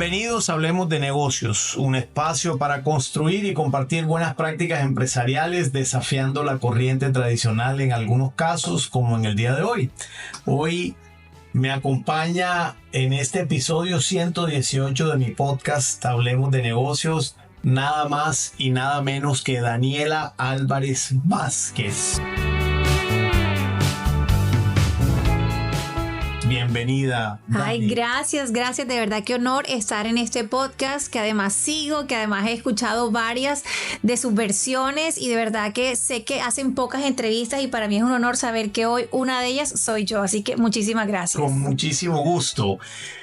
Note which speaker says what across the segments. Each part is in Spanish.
Speaker 1: Bienvenidos a Hablemos de Negocios, un espacio para construir y compartir buenas prácticas empresariales desafiando la corriente tradicional en algunos casos, como en el día de hoy. Hoy me acompaña en este episodio 118 de mi podcast Hablemos de Negocios, nada más y nada menos que Daniela Álvarez Vázquez. Bienvenida, Dani.
Speaker 2: Ay, gracias, de verdad qué honor estar en este podcast que además sigo, que además he escuchado varias de sus versiones y de verdad que sé que hacen pocas entrevistas y para mí es un honor saber que hoy una de ellas soy yo, así que muchísimas gracias.
Speaker 1: Con muchísimo gusto.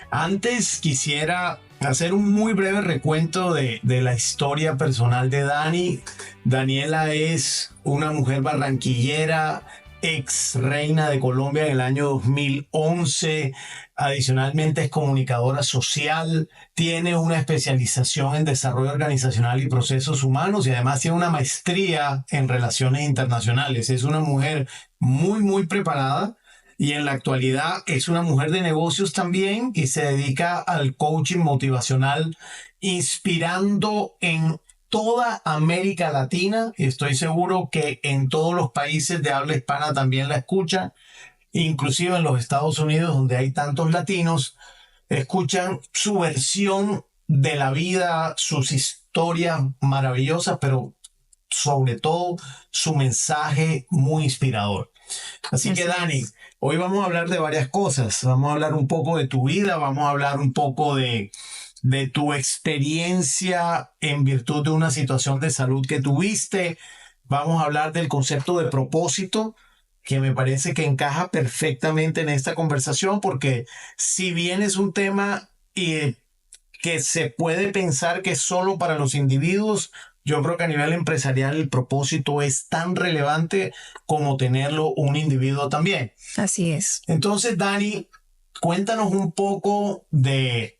Speaker 1: Antes quisiera hacer un muy breve recuento de la historia personal de Dani. Daniela es una mujer barranquillera, ex reina de Colombia en el año 2011. Adicionalmente es comunicadora social, tiene una especialización en desarrollo organizacional y procesos humanos y además tiene una maestría en relaciones internacionales. Es una mujer muy preparada y en la actualidad es una mujer de negocios también y se dedica al coaching motivacional, inspirando en toda América Latina, y estoy seguro que en todos los países de habla hispana también la escuchan, inclusive en los Estados Unidos, donde hay tantos latinos, escuchan su versión de la vida, sus historias maravillosas, pero sobre todo su mensaje muy inspirador. Así que Dani, hoy vamos a hablar de varias cosas. Vamos a hablar un poco de tu vida, vamos a hablar un poco de tu experiencia en virtud de una situación de salud que tuviste. Vamos a hablar del concepto de propósito, que me parece que encaja perfectamente en esta conversación, porque si bien es un tema que se puede pensar que es solo para los individuos, yo creo que a nivel empresarial el propósito es tan relevante como tenerlo un individuo también.
Speaker 2: Así es.
Speaker 1: Entonces, Dani, cuéntanos un poco de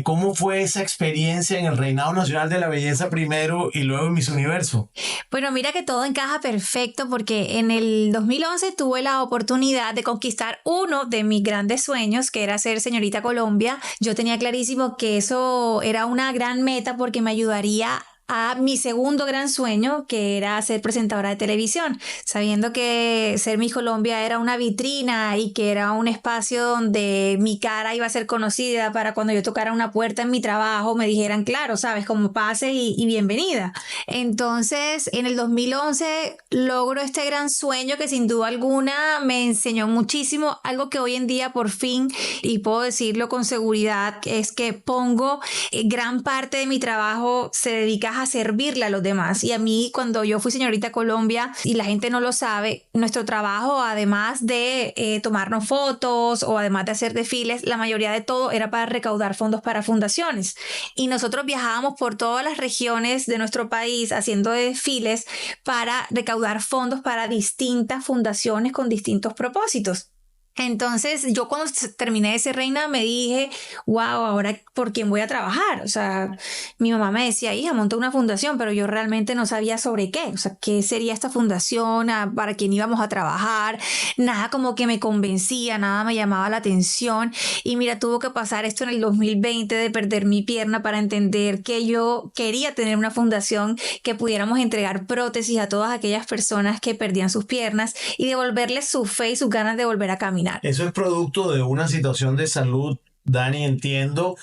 Speaker 1: cómo fue esa experiencia en el Reinado Nacional de la Belleza primero y luego en Miss Universo.
Speaker 2: Bueno, mira que todo encaja perfecto porque en el 2011 tuve la oportunidad de conquistar uno de mis grandes sueños, que era ser señorita Colombia. Yo tenía clarísimo que eso era una gran meta porque me ayudaría a mi segundo gran sueño, que era ser presentadora de televisión, sabiendo que ser Miss Colombia era una vitrina y que era un espacio donde mi cara iba a ser conocida para cuando yo tocara una puerta en mi trabajo me dijeran, claro, sabes, como pase y bienvenida. Entonces, en el 2011 logro este gran sueño que sin duda alguna me enseñó muchísimo, algo que hoy en día por fin, y puedo decirlo con seguridad, es que pongo gran parte de mi trabajo se dedica a servirle a los demás. Y a mí, cuando yo fui señorita Colombia, y la gente no lo sabe, nuestro trabajo, además de tomarnos fotos o además de hacer desfiles, la mayoría de todo era para recaudar fondos para fundaciones. Y nosotros viajábamos por todas las regiones de nuestro país haciendo desfiles para recaudar fondos para distintas fundaciones con distintos propósitos. Entonces yo cuando terminé de ser reina me dije, wow, ahora ¿por quién voy a trabajar? O sea, mi mamá me decía, hija, monta una fundación, pero yo realmente no sabía sobre qué, o sea, qué sería esta fundación, para quién íbamos a trabajar, nada como que me convencía, nada me llamaba la atención. Y mira, tuvo que pasar esto en el 2020 de perder mi pierna para entender que yo quería tener una fundación que pudiéramos entregar prótesis a todas aquellas personas que perdían sus piernas y devolverles su fe y sus ganas de volver a caminar.
Speaker 1: Eso es producto de una situación de salud, Dani. Entiendo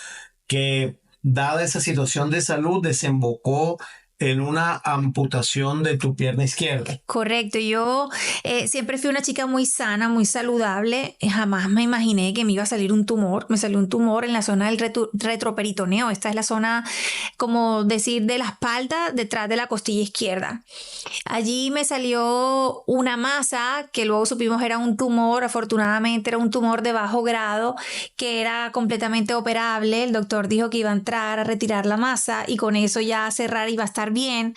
Speaker 1: que dada esa situación de salud desembocó en una amputación de tu pierna izquierda.
Speaker 2: Correcto, yo siempre fui una chica muy sana, muy saludable, jamás me imaginé que me iba a salir un tumor. Me salió un tumor en la zona del retroperitoneo. Esta es la zona, como decir, de la espalda detrás de la costilla izquierda. Allí me salió una masa que luego supimos era un tumor. Afortunadamente era un tumor de bajo grado que era completamente operable. El doctor dijo que iba a entrar a retirar la masa y con eso ya cerrar iba a estar bien,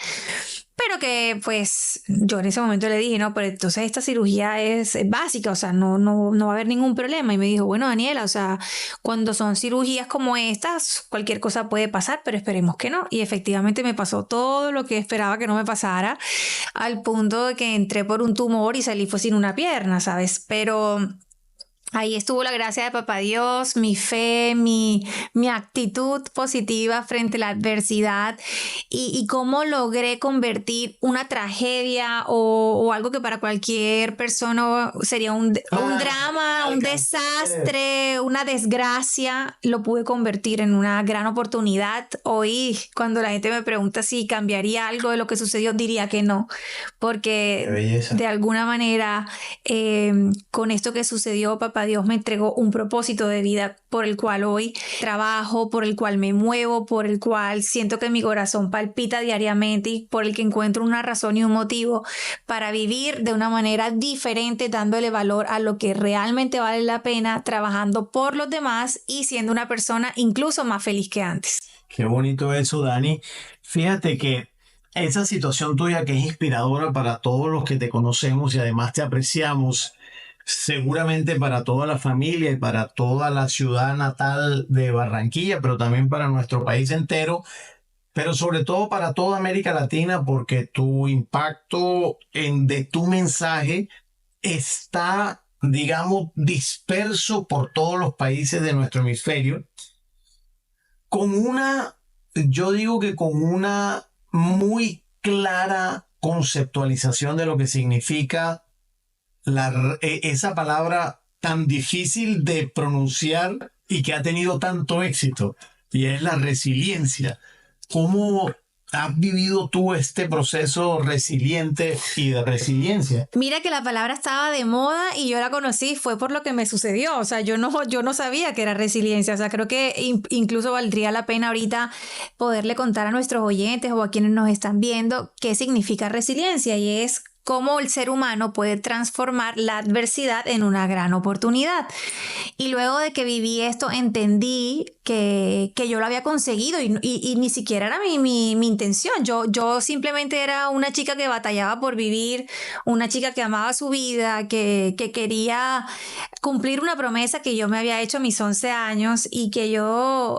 Speaker 2: pero que pues yo en ese momento le dije, no, pero entonces esta cirugía es básica, o sea, no va a haber ningún problema. Y me dijo, bueno, Daniela, o sea, cuando son cirugías como estas, cualquier cosa puede pasar, pero esperemos que no. Y efectivamente me pasó todo lo que esperaba que no me pasara, al punto de que entré por un tumor y salí pues sin una pierna, ¿sabes? Pero Ahí estuvo la gracia de Papá Dios, mi fe, mi actitud positiva frente a la adversidad y cómo logré convertir una tragedia o algo que para cualquier persona sería un drama, un desastre, una desgracia, lo pude convertir en una gran oportunidad. Hoy, cuando la gente me pregunta si cambiaría algo de lo que sucedió, diría que no, porque de alguna manera con esto que sucedió, Papá Dios me entregó un propósito de vida por el cual hoy trabajo, por el cual me muevo, por el cual siento que mi corazón palpita diariamente y por el que encuentro una razón y un motivo para vivir de una manera diferente, dándole valor a lo que realmente vale la pena, trabajando por los demás y siendo una persona incluso más feliz que antes.
Speaker 1: Qué bonito eso, Dani. Fíjate que esa situación tuya que es inspiradora para todos los que te conocemos y además te apreciamos, seguramente para toda la familia y para toda la ciudad natal de Barranquilla, pero también para nuestro país entero, pero sobre todo para toda América Latina, porque tu impacto de tu mensaje está, digamos, disperso por todos los países de nuestro hemisferio, con yo digo que con una muy clara conceptualización de lo que significa esa palabra tan difícil de pronunciar y que ha tenido tanto éxito, y es la resiliencia. ¿Cómo has vivido tú este proceso resiliente y de resiliencia?
Speaker 2: Mira que la palabra estaba de moda y yo la conocí, fue por lo que me sucedió. O sea, yo no sabía que era resiliencia. O sea, creo que incluso valdría la pena ahorita poderle contar a nuestros oyentes o a quienes nos están viendo qué significa resiliencia, y es cómo el ser humano puede transformar la adversidad en una gran oportunidad. Y luego de que viví esto, entendí que yo lo había conseguido y ni siquiera era mi intención. Yo simplemente era una chica que batallaba por vivir, una chica que amaba su vida, que quería cumplir una promesa que yo me había hecho a mis 11 años y que yo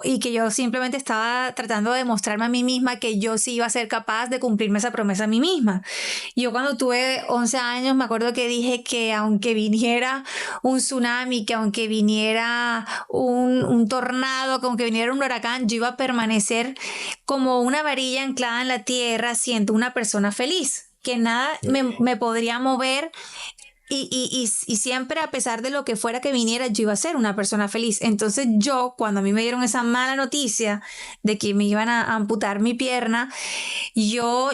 Speaker 2: simplemente estaba tratando de demostrarme a mí misma que yo sí iba a ser capaz de cumplirme esa promesa a mí misma. Yo cuando tuve 11 años me acuerdo que dije que aunque viniera un tsunami, que aunque viniera un tornado, que aunque viniera un huracán, yo iba a permanecer como una varilla anclada en la tierra, siendo una persona feliz, que nada me podría mover. Y siempre, a pesar de lo que fuera que viniera, yo iba a ser una persona feliz. Entonces cuando a mí me dieron esa mala noticia de que me iban a amputar mi pierna,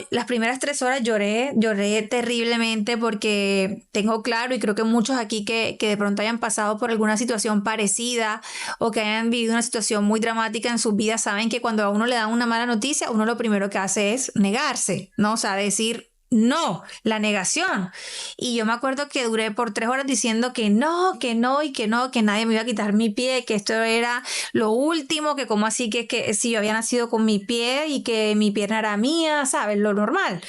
Speaker 2: las primeras 3 horas lloré terriblemente, porque tengo claro, y creo que muchos aquí que de pronto hayan pasado por alguna situación parecida o que hayan vivido una situación muy dramática en sus vidas, saben que cuando a uno le dan una mala noticia, uno lo primero que hace es negarse, ¿no? O sea, decir no, la negación. Y yo me acuerdo que duré por 3 horas diciendo que no, y que no, que nadie me iba a quitar mi pie, que esto era lo último, que como así que si yo había nacido con mi pie y que mi pierna era mía, ¿sabes? Lo normal,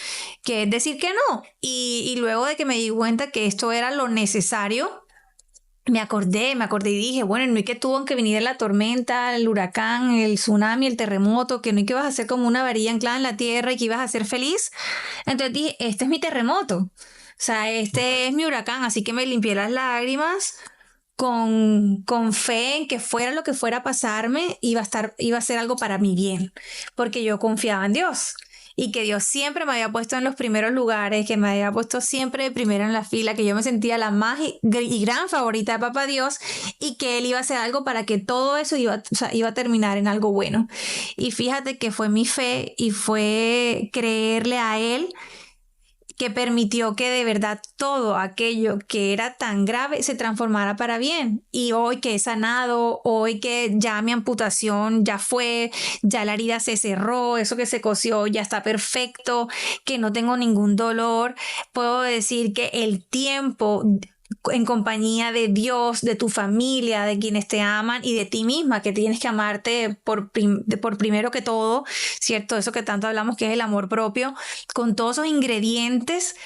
Speaker 2: que es decir que no. Y luego de que me di cuenta que esto era lo necesario, me acordé y dije, bueno, no hay que tuvo que venir la tormenta, el huracán, el tsunami, el terremoto, que no hay que vas a ser como una varilla anclada en la tierra y que ibas a ser feliz. Entonces dije, este es mi terremoto, o sea, este es mi huracán, así que me limpié las lágrimas con fe en que fuera lo que fuera a pasarme, iba a ser algo para mi bien, porque yo confiaba en Dios. Y que Dios siempre me había puesto en los primeros lugares, que me había puesto siempre de primera en la fila, que yo me sentía la más y gran favorita de Papá Dios, y que Él iba a hacer algo para que todo eso iba a terminar en algo bueno. Y fíjate que fue mi fe y fue creerle a Él que permitió que de verdad todo aquello que era tan grave se transformara para bien. Y hoy que he sanado, hoy que ya mi amputación ya fue, ya la herida se cerró, eso que se cosió ya está perfecto, que no tengo ningún dolor, puedo decir que el tiempo en compañía de Dios, de tu familia, de quienes te aman y de ti misma, que tienes que amarte por primero que todo, ¿cierto? Eso que tanto hablamos que es el amor propio. Con todos esos ingredientes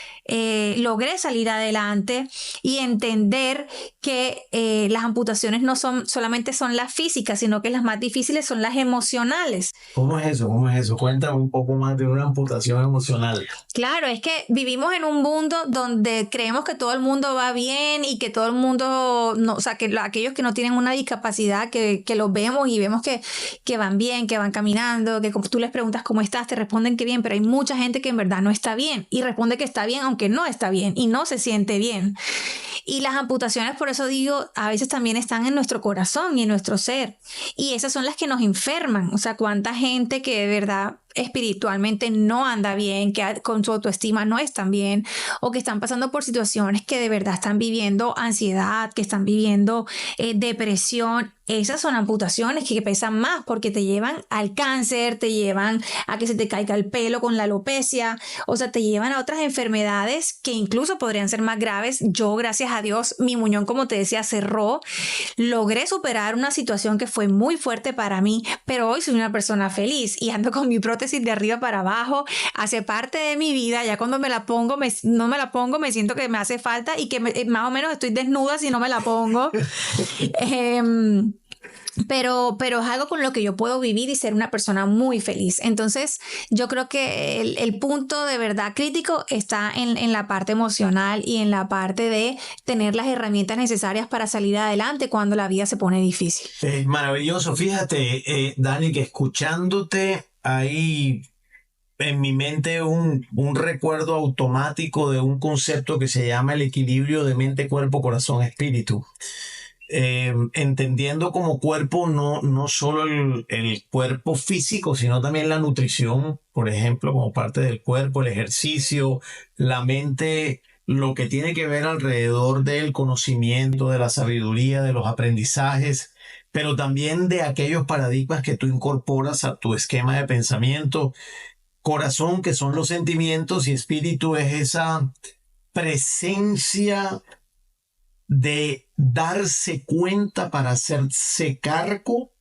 Speaker 2: logré salir adelante y entender que las amputaciones no solamente son las físicas, sino que las más difíciles son las emocionales.
Speaker 1: ¿Cómo es eso? Cuéntame un poco más de una amputación emocional.
Speaker 2: Claro, es que vivimos en un mundo donde creemos que todo el mundo va bien bien y que todo el mundo, no, o sea, que aquellos que no tienen una discapacidad, que los vemos y vemos que van bien, que van caminando, que como tú les preguntas cómo estás, te responden que bien, pero hay mucha gente que en verdad no está bien y responde que está bien aunque no está bien y no se siente bien. Y las amputaciones, por eso digo, a veces también están en nuestro corazón y en nuestro ser. Y esas son las que nos enferman. O sea, cuánta gente que de verdad espiritualmente no anda bien, que con su autoestima no están bien, o que están pasando por situaciones que de verdad están viviendo ansiedad, que están viviendo depresión. Esas son amputaciones que pesan más porque te llevan al cáncer, te llevan a que se te caiga el pelo con la alopecia, o sea, te llevan a otras enfermedades que incluso podrían ser más graves. Yo, gracias a Dios, mi muñón, como te decía, cerró. Logré superar una situación que fue muy fuerte para mí, pero hoy soy una persona feliz y ando con mi prótesis de arriba para abajo. Hace parte de mi vida. Ya cuando me la pongo, no me la pongo, me siento que me hace falta y que más o menos estoy desnuda si no me la pongo. Pero es algo con lo que yo puedo vivir y ser una persona muy feliz. Entonces, yo creo que el punto de verdad crítico está en la parte emocional y en la parte de tener las herramientas necesarias para salir adelante cuando la vida se pone difícil.
Speaker 1: Maravilloso. Fíjate, Dani, que escuchándote hay en mi mente un recuerdo automático de un concepto que se llama el equilibrio de mente, cuerpo, corazón, espíritu. Entendiendo como cuerpo no solo el cuerpo físico, sino también la nutrición, por ejemplo, como parte del cuerpo, el ejercicio, la mente, lo que tiene que ver alrededor del conocimiento, de la sabiduría, de los aprendizajes, pero también de aquellos paradigmas que tú incorporas a tu esquema de pensamiento. Corazón, que son los sentimientos, y espíritu es esa presencia de darse cuenta para hacerse cargo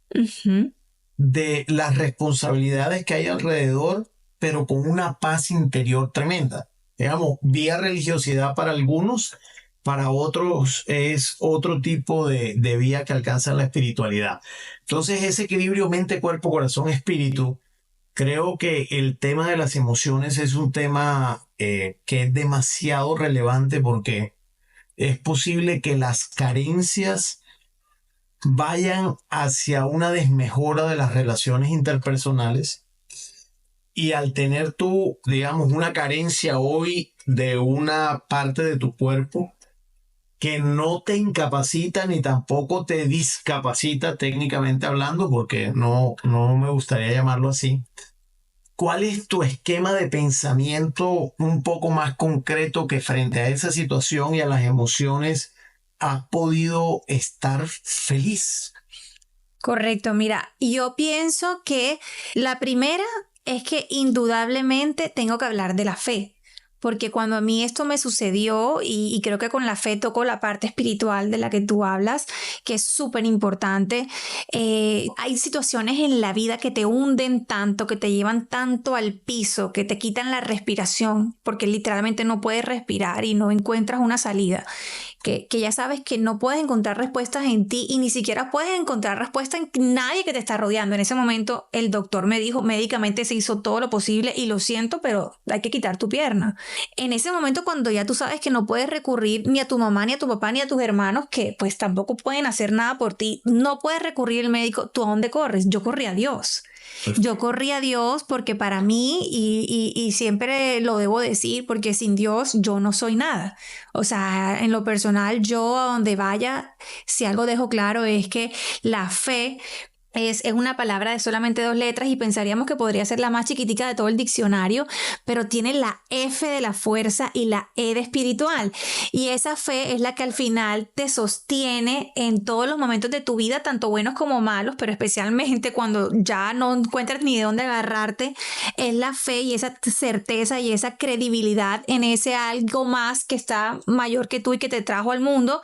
Speaker 1: de las responsabilidades que hay alrededor, pero con una paz interior tremenda. Digamos, vía religiosidad para algunos, para otros es otro tipo de vía que alcanza la espiritualidad. Entonces, ese equilibrio mente, cuerpo, corazón, espíritu, creo que el tema de las emociones es un tema que es demasiado relevante porque es posible que las carencias vayan hacia una desmejora de las relaciones interpersonales, y al tener tú, digamos, una carencia hoy de una parte de tu cuerpo que no te incapacita ni tampoco te discapacita técnicamente hablando, porque no me gustaría llamarlo así. ¿Cuál es tu esquema de pensamiento un poco más concreto que frente a esa situación y a las emociones has podido estar feliz?
Speaker 2: Correcto, mira, yo pienso que la primera es que indudablemente tengo que hablar de la fe. Porque cuando a mí esto me sucedió, y creo que con la fe tocó la parte espiritual de la que tú hablas, que es súper importante, hay situaciones en la vida que te hunden tanto, que te llevan tanto al piso, que te quitan la respiración, porque literalmente no puedes respirar y no encuentras una salida. Que ya sabes que no puedes encontrar respuestas en ti y ni siquiera puedes encontrar respuesta en nadie que te está rodeando. En ese momento el doctor me dijo, médicamente se hizo todo lo posible y lo siento, pero hay que quitar tu pierna. En ese momento, cuando ya tú sabes que no puedes recurrir ni a tu mamá, ni a tu papá, ni a tus hermanos, que pues tampoco pueden hacer nada por ti, no puedes recurrir al médico, ¿tú a dónde corres? Yo corrí a Dios. Yo corrí a Dios porque para mí, y siempre lo debo decir, porque sin Dios yo no soy nada. O sea, en lo personal, yo a donde vaya, si algo dejo claro es que la fe es una palabra de solamente 2 letras y pensaríamos que podría ser la más chiquitica de todo el diccionario, pero tiene la F de la fuerza y la E de espiritual. Y esa fe es la que al final te sostiene en todos los momentos de tu vida, tanto buenos como malos, pero especialmente cuando ya no encuentras ni de dónde agarrarte. Es la fe y esa certeza y esa credibilidad en ese algo más que está mayor que tú y que te trajo al mundo,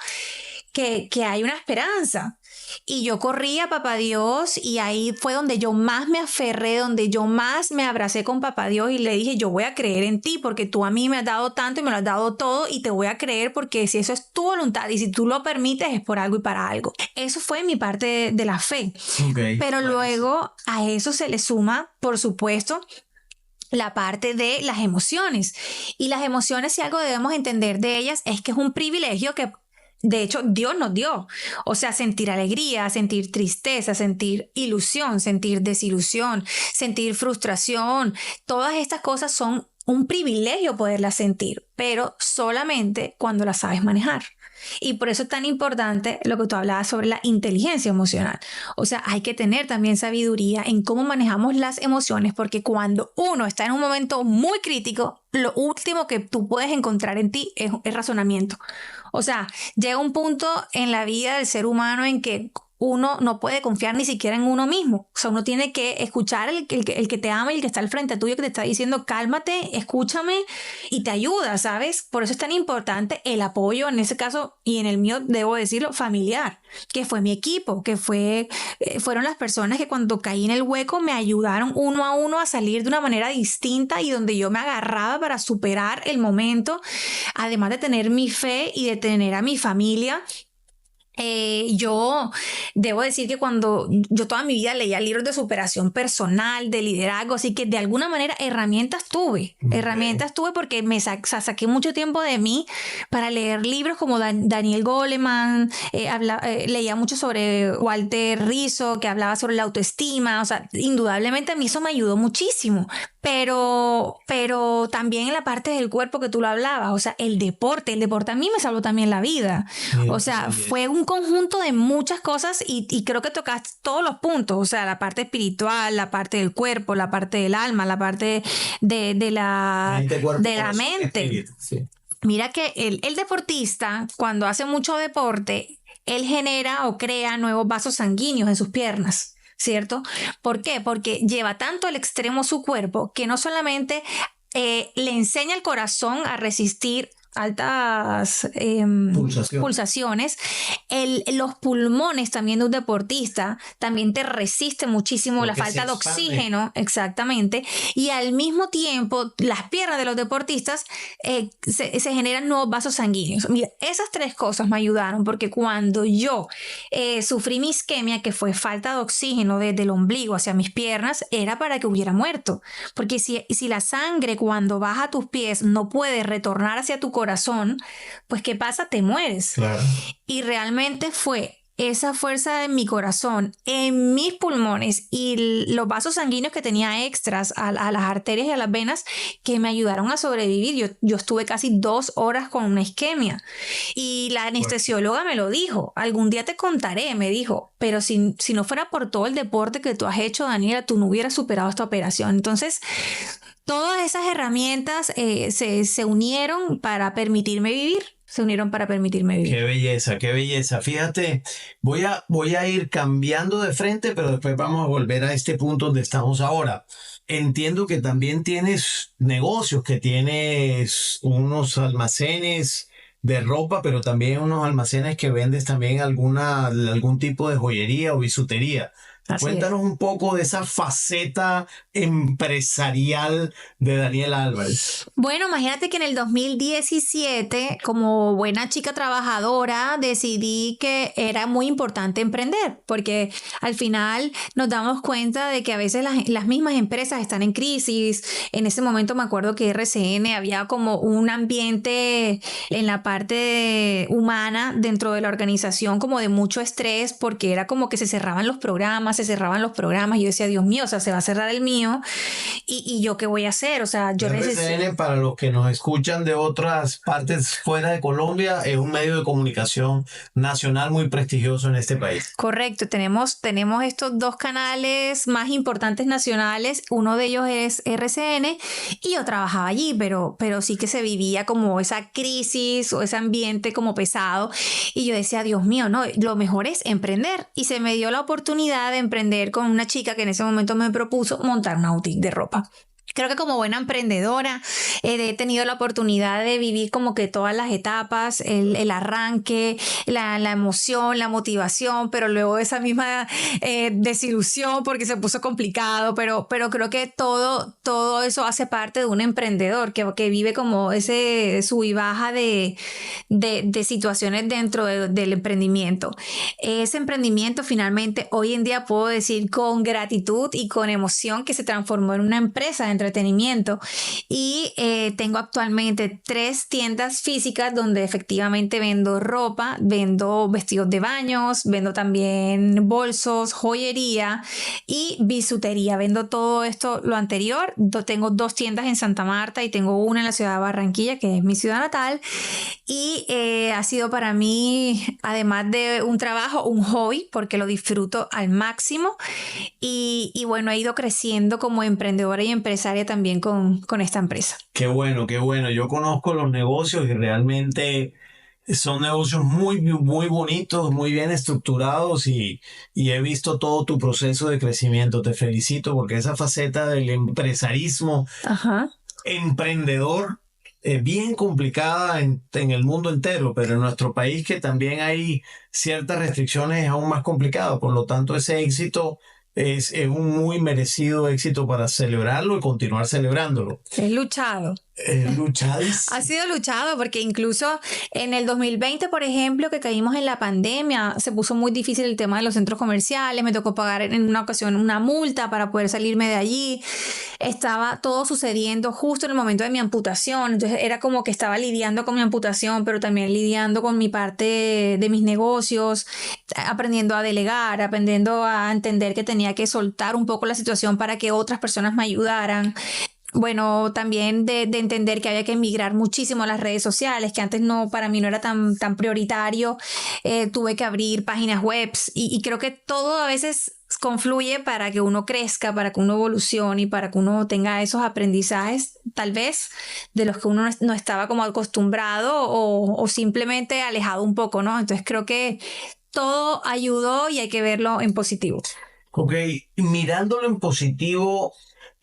Speaker 2: que hay una esperanza. Y yo corrí a Papá Dios y ahí fue donde yo más me aferré, donde yo más me abracé con Papá Dios y le dije, yo voy a creer en ti porque tú a mí me has dado tanto y me lo has dado todo y te voy a creer porque si eso es tu voluntad y si tú lo permites es por algo y para algo. Eso fue mi parte de la fe. Okay, pero luego a eso se le suma, por supuesto, la parte de las emociones. Y las emociones, si algo debemos entender de ellas, es que es un privilegio que de hecho, Dios nos dio. O sea, sentir alegría, sentir tristeza, sentir ilusión, sentir desilusión, sentir frustración. Todas estas cosas son un privilegio poderlas sentir, pero solamente cuando las sabes manejar. Y por eso es tan importante lo que tú hablabas sobre la inteligencia emocional. O sea, hay que tener también sabiduría en cómo manejamos las emociones, porque cuando uno está en un momento muy crítico, lo último que tú puedes encontrar en ti es razonamiento. O sea, llega un punto en la vida del ser humano en que uno no puede confiar ni siquiera en uno mismo. O sea, uno tiene que escuchar el que te ama y el que está al frente tuyo, que te está diciendo cálmate, escúchame, y te ayuda, ¿sabes? Por eso es tan importante el apoyo, en ese caso, y en el mío debo decirlo, familiar, que fue mi equipo, que fueron las personas que cuando caí en el hueco me ayudaron uno a uno a salir de una manera distinta y donde yo me agarraba para superar el momento, además de tener mi fe y de tener a mi familia. Yo debo decir que cuando yo toda mi vida leía libros de superación personal, de liderazgo, así que de alguna manera herramientas tuve porque saqué mucho tiempo de mí para leer libros como Daniel Goleman, leía mucho sobre Walter Rizzo, que hablaba sobre la autoestima. O sea, indudablemente a mí eso me ayudó muchísimo. Pero también en la parte del cuerpo que tú lo hablabas, o sea, el deporte a mí me salvó también la vida. O sea, fue un conjunto de muchas cosas y creo que tocaste todos los puntos, o sea, la parte espiritual, la parte del cuerpo, la parte del alma, la parte de la mente.
Speaker 1: Sí.
Speaker 2: Mira que el deportista, cuando hace mucho deporte, él genera o crea nuevos vasos sanguíneos en sus piernas. ¿Cierto? ¿Por qué? Porque lleva tanto al extremo su cuerpo que no solamente le enseña al corazón a resistir altas pulsaciones. Los pulmones también de un deportista también te resisten muchísimo la falta de oxígeno, exactamente, y al mismo tiempo las piernas de los deportistas se generan nuevos vasos sanguíneos. Mira, esas tres cosas me ayudaron porque cuando yo sufrí mi isquemia, que fue falta de oxígeno desde el ombligo hacia mis piernas, era para que hubiera muerto, porque si la sangre cuando baja a tus pies no puede retornar hacia tu corazón, pues ¿qué pasa? Te mueres.
Speaker 1: Claro.
Speaker 2: Y realmente fue esa fuerza de mi corazón, en mis pulmones y los vasos sanguíneos que tenía extras a las arterias y a las venas que me ayudaron a sobrevivir. Yo estuve casi 2 horas con una isquemia y la anestesióloga me lo dijo. Algún día te contaré, me dijo, pero si no fuera por todo el deporte que tú has hecho, Daniela, tú no hubieras superado esta operación. Entonces, todas esas herramientas se unieron para permitirme vivir.
Speaker 1: Qué belleza, qué belleza. Fíjate, voy a ir cambiando de frente, pero después vamos a volver a este punto donde estamos ahora. Entiendo que también tienes negocios, que tienes unos almacenes de ropa, pero también unos almacenes que vendes también algún tipo de joyería o bisutería. Cuéntanos un poco de esa faceta empresarial de Daniela Álvarez.
Speaker 2: Bueno, imagínate que en el 2017, como buena chica trabajadora, decidí que era muy importante emprender, porque al final nos damos cuenta de que a veces las mismas empresas están en crisis. En ese momento me acuerdo que RCN había como un ambiente en la parte humana dentro de la organización como de mucho estrés, porque era como que se cerraban los programas, y yo decía, Dios mío, o sea, se va a cerrar el mío y yo qué voy a hacer, o sea, yo
Speaker 1: RCN, para los que nos escuchan de otras partes fuera de Colombia, es un medio de comunicación nacional muy prestigioso en este país.
Speaker 2: Correcto, tenemos estos 2 canales más importantes nacionales, uno de ellos es RCN y yo trabajaba allí, pero sí que se vivía como esa crisis o ese ambiente como pesado y yo decía, Dios mío, no, lo mejor es emprender, y se me dio la oportunidad de emprender con una chica que en ese momento me propuso montar una boutique de ropa. Creo que como buena emprendedora he tenido la oportunidad de vivir como que todas las etapas, el arranque, la emoción, la motivación, pero luego esa misma desilusión porque se puso complicado, pero creo que todo eso hace parte de un emprendedor que vive como ese sub y baja de situaciones dentro del emprendimiento. Ese emprendimiento finalmente hoy en día puedo decir con gratitud y con emoción que se transformó en una empresa dentro entretenimiento. Y tengo actualmente 3 tiendas físicas donde efectivamente vendo ropa, vendo vestidos de baños, vendo también bolsos, joyería y bisutería. Vendo todo esto, lo anterior. Tengo 2 tiendas en Santa Marta y tengo una en la ciudad de Barranquilla, que es mi ciudad natal. Y ha sido para mí, además de un trabajo, un hobby, porque lo disfruto al máximo. Y bueno, he ido creciendo como emprendedora y empresaria también con esta empresa.
Speaker 1: Qué bueno, qué bueno. Yo conozco los negocios y realmente son negocios muy, muy bonitos, muy bien estructurados y he visto todo tu proceso de crecimiento. Te felicito porque esa faceta del empresarismo
Speaker 2: Ajá.
Speaker 1: emprendedor es bien complicada en el mundo entero, pero en nuestro país que también hay ciertas restricciones es aún más complicado. Por lo tanto, ese éxito es un muy merecido éxito para celebrarlo y continuar celebrándolo.
Speaker 2: He luchado.
Speaker 1: Luchadísimo.
Speaker 2: Ha sido luchado porque incluso en el 2020, por ejemplo, que caímos en la pandemia, se puso muy difícil el tema de los centros comerciales, me tocó pagar en una ocasión una multa para poder salirme de allí. Estaba todo sucediendo justo en el momento de mi amputación, entonces era como que estaba lidiando con mi amputación, pero también lidiando con mi parte de mis negocios, aprendiendo a delegar, aprendiendo a entender que tenía que soltar un poco la situación para que otras personas me ayudaran. Bueno, también de entender que había que migrar muchísimo a las redes sociales, que antes no, para mí no era tan prioritario. Tuve que abrir páginas web y creo que todo a veces confluye para que uno crezca, para que uno evolucione y para que uno tenga esos aprendizajes, tal vez, de los que uno no estaba como acostumbrado o simplemente alejado un poco, ¿no? Entonces creo que todo ayudó y hay que verlo en positivo.
Speaker 1: Ok, mirándolo en positivo,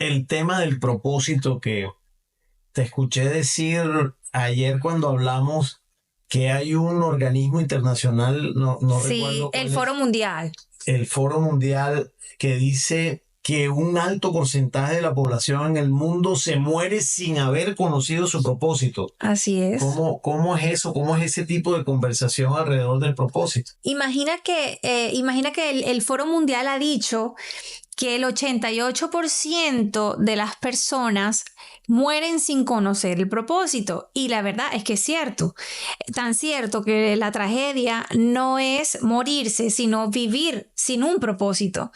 Speaker 1: el tema del propósito que te escuché decir ayer cuando hablamos que hay un organismo internacional, no
Speaker 2: Sí,
Speaker 1: recuerdo cuál
Speaker 2: el
Speaker 1: es,
Speaker 2: Foro Mundial.
Speaker 1: el Foro Mundial, que dice que un alto porcentaje de la población en el mundo se muere sin haber conocido su propósito.
Speaker 2: Así es.
Speaker 1: ¿Cómo es eso? ¿Cómo es ese tipo de conversación alrededor del propósito?
Speaker 2: Imagina que el Foro Mundial ha dicho que el 88% de las personas mueren sin conocer el propósito. Y la verdad es que es cierto. Tan cierto que la tragedia no es morirse, sino vivir sin un propósito.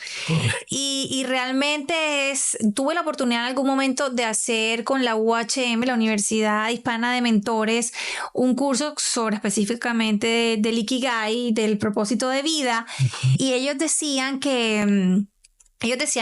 Speaker 2: Y realmente tuve la oportunidad en algún momento de hacer con la UHM, la Universidad Hispana de Mentores, un curso sobre específicamente del Ikigai, del propósito de vida. Y ellos decían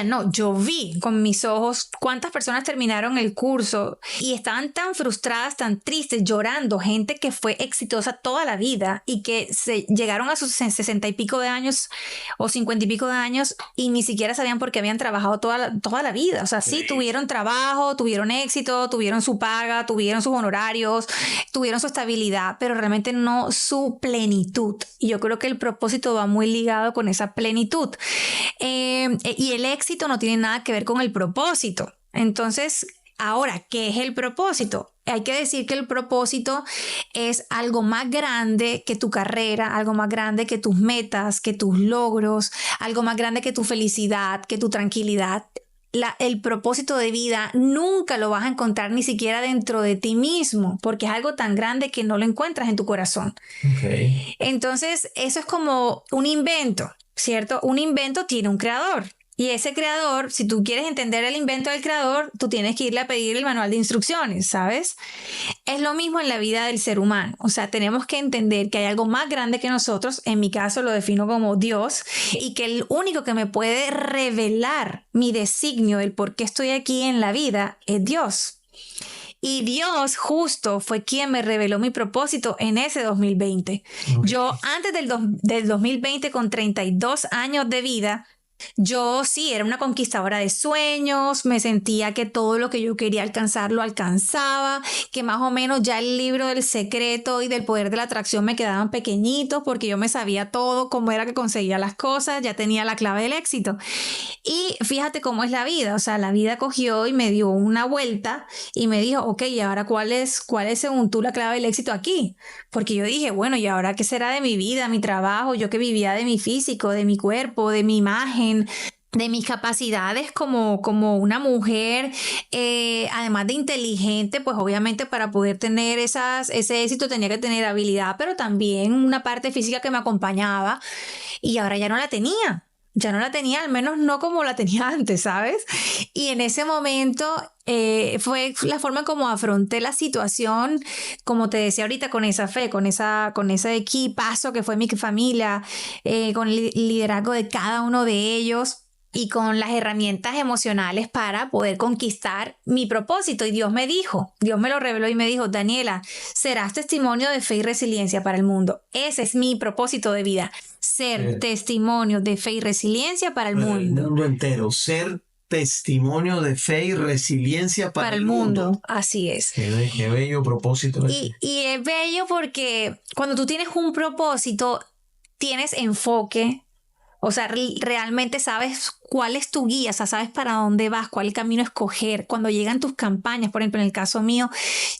Speaker 2: no, yo vi con mis ojos cuántas personas terminaron el curso y estaban tan frustradas, tan tristes, llorando, gente que fue exitosa toda la vida y que llegaron a sus 60 y pico de años o 50 y pico de años y ni siquiera sabían por qué habían trabajado toda la vida. O sea, sí, tuvieron trabajo, tuvieron éxito, tuvieron su paga, tuvieron sus honorarios, tuvieron su estabilidad, pero realmente no su plenitud. Y yo creo que el propósito va muy ligado con esa plenitud. Y el éxito no tiene nada que ver con el propósito. Entonces, ahora, ¿qué es el propósito? Hay que decir que el propósito es algo más grande que tu carrera, algo más grande que tus metas, que tus logros, algo más grande que tu felicidad, que tu tranquilidad. El propósito de vida nunca lo vas a encontrar ni siquiera dentro de ti mismo, porque es algo tan grande que no lo encuentras en tu corazón.
Speaker 1: Okay.
Speaker 2: Entonces, eso es como un invento, ¿cierto? Un invento tiene un creador. Y ese creador, si tú quieres entender el invento del creador, tú tienes que irle a pedir el manual de instrucciones, ¿sabes? Es lo mismo en la vida del ser humano. O sea, tenemos que entender que hay algo más grande que nosotros, en mi caso lo defino como Dios, y que el único que me puede revelar mi designio, el por qué estoy aquí en la vida, es Dios. Y Dios justo fue quien me reveló mi propósito en ese 2020. Okay. Yo antes del 2020, con 32 años de vida, yo sí era una conquistadora de sueños, me sentía que todo lo que yo quería alcanzar lo alcanzaba, que más o menos ya el libro del secreto y del poder de la atracción me quedaban pequeñitos porque yo me sabía todo, cómo era que conseguía las cosas, ya tenía la clave del éxito. Y fíjate cómo es la vida, o sea, la vida cogió y me dio una vuelta y me dijo, ok, ¿y ahora cuál es según tú la clave del éxito aquí? Porque yo dije, bueno, ¿y ahora qué será de mi vida, mi trabajo? Yo que vivía de mi físico, de mi cuerpo, de mi imagen, de mis capacidades como una mujer, además de inteligente, pues obviamente para poder tener ese éxito tenía que tener habilidad, pero también una parte física que me acompañaba y ahora ya no la tenía. Ya no la tenía, al menos no como la tenía antes, ¿sabes? Y en ese momento fue la forma como afronté la situación, como te decía ahorita, con esa fe, con ese equipazo que fue mi familia, con el liderazgo de cada uno de ellos y con las herramientas emocionales para poder conquistar mi propósito. Y Dios me lo reveló y me dijo, Daniela, serás testimonio de fe y resiliencia para el mundo. Ese es mi propósito de vida, ser testimonio de fe y resiliencia para el mundo.
Speaker 1: El mundo entero, ser testimonio de fe y resiliencia para el mundo.
Speaker 2: Así es.
Speaker 1: Qué bello propósito.
Speaker 2: Y es bello porque cuando tú tienes un propósito, tienes enfoque. O sea, realmente sabes cuál es tu guía, o sea, sabes para dónde vas, cuál camino escoger. Cuando llegan tus campañas, por ejemplo, en el caso mío,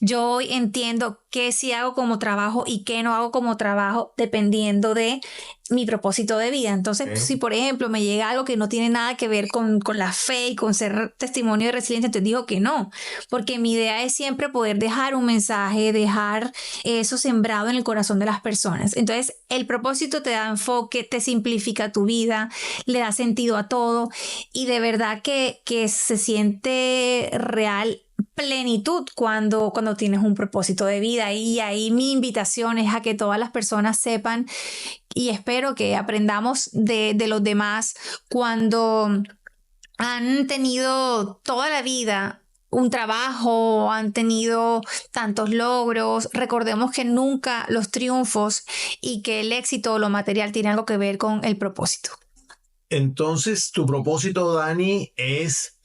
Speaker 2: yo hoy entiendo qué sí hago como trabajo y qué no hago como trabajo dependiendo de mi propósito de vida. Entonces, si por ejemplo me llega algo que no tiene nada que ver con la fe y con ser testimonio de resiliencia, entonces digo que no, porque mi idea es siempre poder dejar un mensaje, dejar eso sembrado en el corazón de las personas. Entonces, el propósito te da enfoque, te simplifica tu vida, le da sentido a todo y de verdad que se siente real plenitud cuando tienes un propósito de vida. Y ahí mi invitación es a que todas las personas sepan y espero que aprendamos de los demás cuando han tenido toda la vida un trabajo, han tenido tantos logros. Recordemos que nunca los triunfos y que el éxito o lo material tiene algo que ver con el propósito.
Speaker 1: Entonces, tu propósito, Dani, es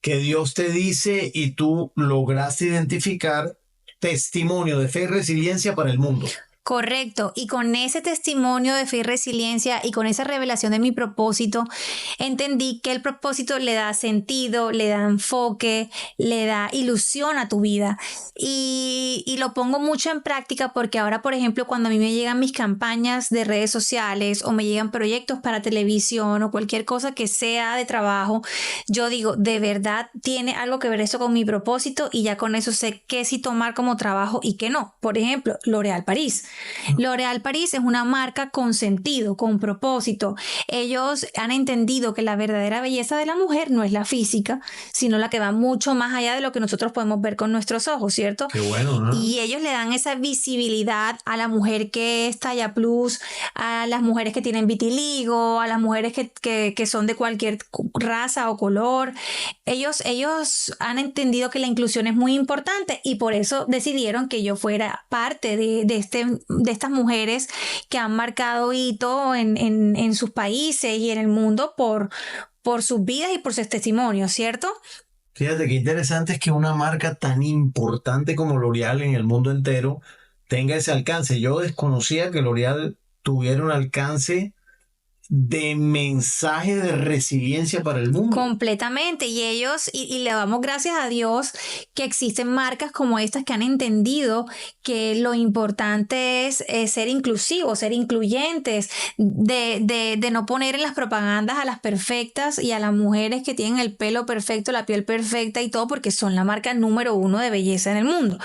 Speaker 1: que Dios te dice y tú lograste identificar testimonio de fe y resiliencia para el mundo.
Speaker 2: Correcto. Y con ese testimonio de fe y resiliencia y con esa revelación de mi propósito, entendí que el propósito le da sentido, le da enfoque, le da ilusión a tu vida. Y lo pongo mucho en práctica porque ahora, por ejemplo, cuando a mí me llegan mis campañas de redes sociales o me llegan proyectos para televisión o cualquier cosa que sea de trabajo, yo digo, de verdad tiene algo que ver eso con mi propósito y ya con eso sé qué sí tomar como trabajo y qué no. Por ejemplo, L'Oréal París. L'Oréal París es una marca con sentido, con propósito. Ellos han entendido que la verdadera belleza de la mujer no es la física, sino la que va mucho más allá de lo que nosotros podemos ver con nuestros ojos, ¿cierto?
Speaker 1: Qué bueno, ¿no?
Speaker 2: Y ellos le dan esa visibilidad a la mujer que es talla plus, a las mujeres que tienen vitiligo, a las mujeres que son de cualquier raza o color. Ellos han entendido que la inclusión es muy importante y por eso decidieron que yo fuera parte de estas mujeres que han marcado hito en sus países y en el mundo por sus vidas y por sus testimonios, ¿cierto?
Speaker 1: Fíjate qué interesante es que una marca tan importante como L'Oréal en el mundo entero tenga ese alcance. Yo desconocía que L'Oréal tuviera un alcance de mensaje de resiliencia para el mundo.
Speaker 2: Completamente. Y ellos, y le damos gracias a Dios que existen marcas como estas que han entendido que lo importante es ser inclusivos, ser incluyentes, de no poner en las propagandas a las perfectas y a las mujeres que tienen el pelo perfecto, la piel perfecta y todo, porque son la marca número 1 de belleza en el mundo.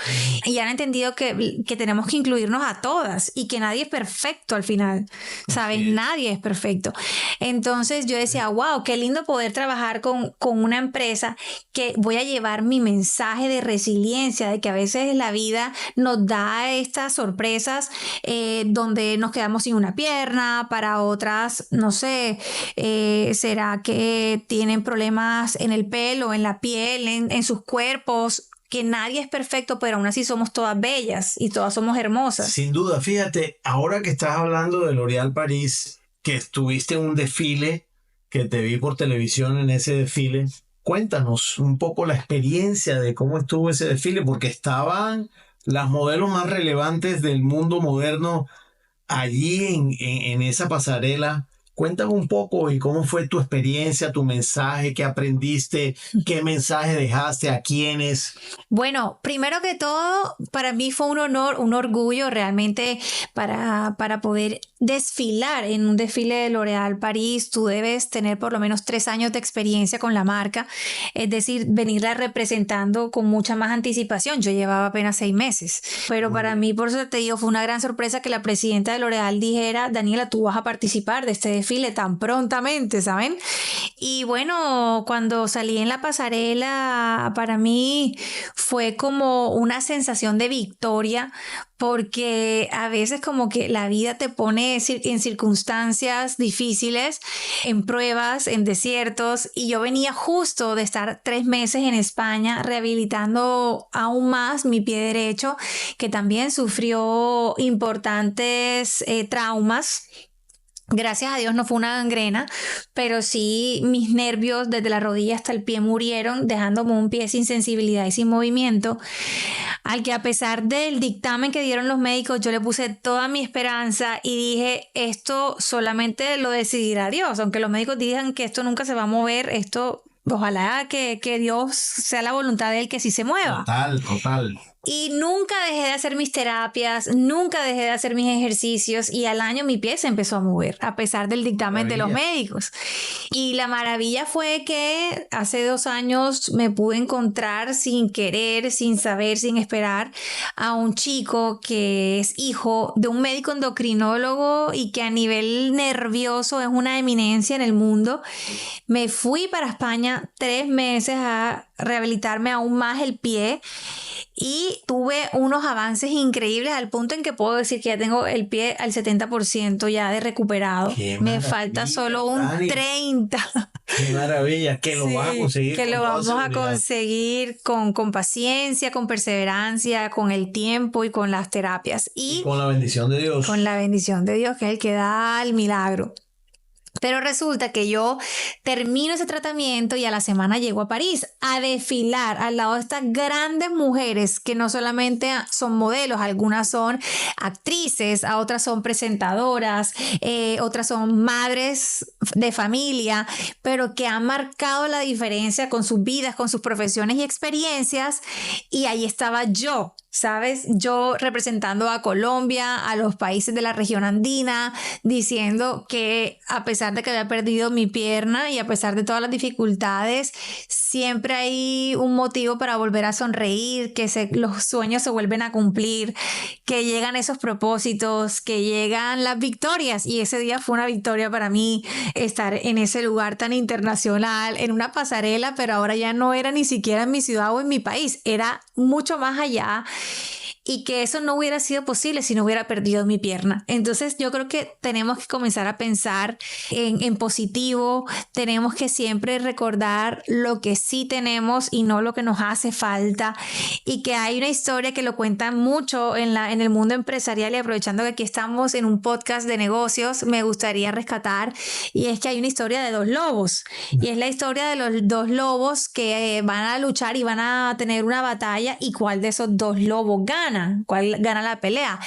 Speaker 2: Y han entendido que tenemos que incluirnos a todas y que nadie es perfecto al final, ¿sabes? Nadie es perfecto. Entonces yo decía, wow, qué lindo poder trabajar con una empresa que voy a llevar mi mensaje de resiliencia, de que a veces la vida nos da estas sorpresas donde nos quedamos sin una pierna, para otras, no sé, será que tienen problemas en el pelo, en la piel, en sus cuerpos, que nadie es perfecto, pero aún así somos todas bellas y todas somos hermosas.
Speaker 1: Sin duda, fíjate, ahora que estás hablando de L'Oréal París, que estuviste en un desfile, que te vi por televisión en ese desfile, cuéntanos un poco la experiencia de cómo estuvo ese desfile, porque estaban las modelos más relevantes del mundo moderno allí en esa pasarela. Cuéntame un poco y cómo fue tu experiencia, tu mensaje, qué aprendiste, qué mensaje dejaste, a quiénes.
Speaker 2: Bueno, primero que todo, para mí fue un honor, un orgullo realmente para poder desfilar en un desfile de L'Oréal París. Tú debes tener por lo menos 3 años de experiencia con la marca, es decir, venirla representando con mucha más anticipación. Yo llevaba apenas 6 meses, pero para mí, por eso te digo, fue una gran sorpresa que la presidenta de L'Oréal dijera: Daniela, tú vas a participar de este desfile tan prontamente, ¿saben? Y bueno, cuando salí en la pasarela, para mí fue como una sensación de victoria, porque a veces como que la vida te pone en circunstancias difíciles, en pruebas, en desiertos, y yo venía justo de estar 3 meses en España rehabilitando aún más mi pie derecho, que también sufrió importantes traumas. Gracias a Dios no fue una gangrena, pero sí mis nervios desde la rodilla hasta el pie murieron, dejándome un pie sin sensibilidad y sin movimiento, al que, a pesar del dictamen que dieron los médicos, yo le puse toda mi esperanza y dije: esto solamente lo decidirá Dios, aunque los médicos digan que esto nunca se va a mover, esto ojalá que Dios sea la voluntad de él que sí se mueva.
Speaker 1: Total, total.
Speaker 2: Y nunca dejé de hacer mis terapias, nunca dejé de hacer mis ejercicios, y al año mi pie se empezó a mover a pesar del dictamen de los médicos. Y la maravilla fue que hace 2 años me pude encontrar sin querer, sin saber, sin esperar, a un chico que es hijo de un médico endocrinólogo y que a nivel nervioso es una eminencia en el mundo. Me fui para España 3 meses a rehabilitarme aún más el pie, y tuve unos avances increíbles al punto en que puedo decir que ya tengo el pie al 70% ya de recuperado. Me falta solo un
Speaker 1: Dani.
Speaker 2: 30%.
Speaker 1: Qué maravilla, que lo vas a conseguir.
Speaker 2: Que lo vamos a conseguir con paciencia, con perseverancia, con el tiempo y con las terapias. Y
Speaker 1: con la bendición de Dios.
Speaker 2: Con la bendición de Dios, que es el que da el milagro. Pero resulta que yo termino ese tratamiento y a la semana llego a París a desfilar al lado de estas grandes mujeres que no solamente son modelos, algunas son actrices, a otras son presentadoras, otras son madres de familia, pero que han marcado la diferencia con sus vidas, con sus profesiones y experiencias. Y ahí estaba yo, ¿sabes? Yo representando a Colombia, a los países de la región andina, diciendo que a pesar de que había perdido mi pierna y a pesar de todas las dificultades, siempre hay un motivo para volver a sonreír, que los sueños se vuelven a cumplir, que llegan esos propósitos, que llegan las victorias. Y ese día fue una victoria para mí, estar en ese lugar tan internacional, en una pasarela, pero ahora ya no era ni siquiera en mi ciudad o en mi país, era mucho más allá. Y que eso no hubiera sido posible si no hubiera perdido mi pierna. Entonces yo creo que tenemos que comenzar a pensar en positivo. Tenemos que siempre recordar lo que sí tenemos y no lo que nos hace falta. Y que hay una historia que lo cuentan mucho en el mundo empresarial, y aprovechando que aquí estamos en un podcast de negocios, me gustaría rescatar, y es que hay una historia de 2 lobos. Y es la historia de los 2 lobos que van a luchar y van a tener una batalla, y cuál de esos 2 lobos gana. ¿Cuál gana la pelea?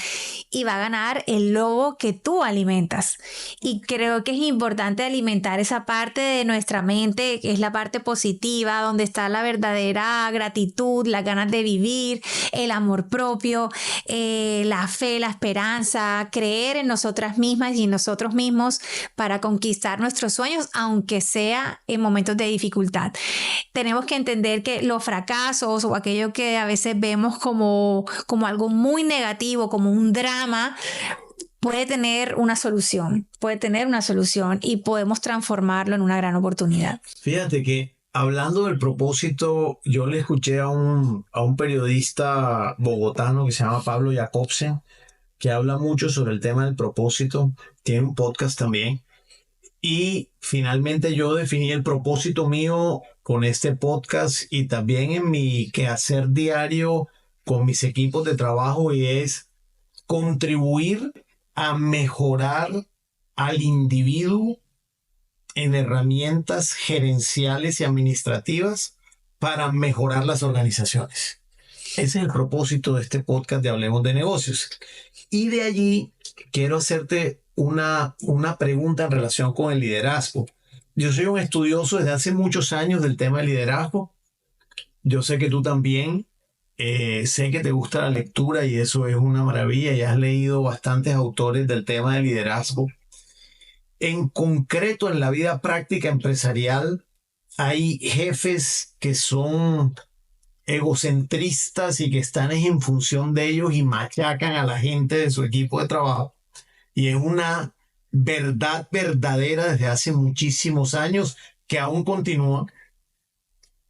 Speaker 2: Y va a ganar el lobo que tú alimentas. Y creo que es importante alimentar esa parte de nuestra mente, que es la parte positiva, donde está la verdadera gratitud, las ganas de vivir, el amor propio, la fe, la esperanza, creer en nosotras mismas y en nosotros mismos para conquistar nuestros sueños, aunque sea en momentos de dificultad. Tenemos que entender que los fracasos o aquello que a veces vemos como algo muy negativo, como un drama, puede tener una solución y podemos transformarlo en una gran oportunidad.
Speaker 1: Fíjate que hablando del propósito, yo le escuché a un periodista bogotano que se llama Pablo Jacobsen, que habla mucho sobre el tema del propósito, tiene un podcast también. Y finalmente yo definí el propósito mío con este podcast y también en mi quehacer diario con mis equipos de trabajo, y es contribuir a mejorar al individuo en herramientas gerenciales y administrativas para mejorar las organizaciones. Ese es el propósito de este podcast de Hablemos de Negocios. Y de allí quiero hacerte una pregunta en relación con el liderazgo. Yo soy un estudioso desde hace muchos años del tema del liderazgo. Yo sé que tú también. Sé que te gusta la lectura y eso es una maravilla. Ya has leído bastantes autores del tema del liderazgo. En concreto, en la vida práctica empresarial, hay jefes que son egocentristas y que están en función de ellos y machacan a la gente de su equipo de trabajo. Y es una verdad verdadera desde hace muchísimos años que aún continúa.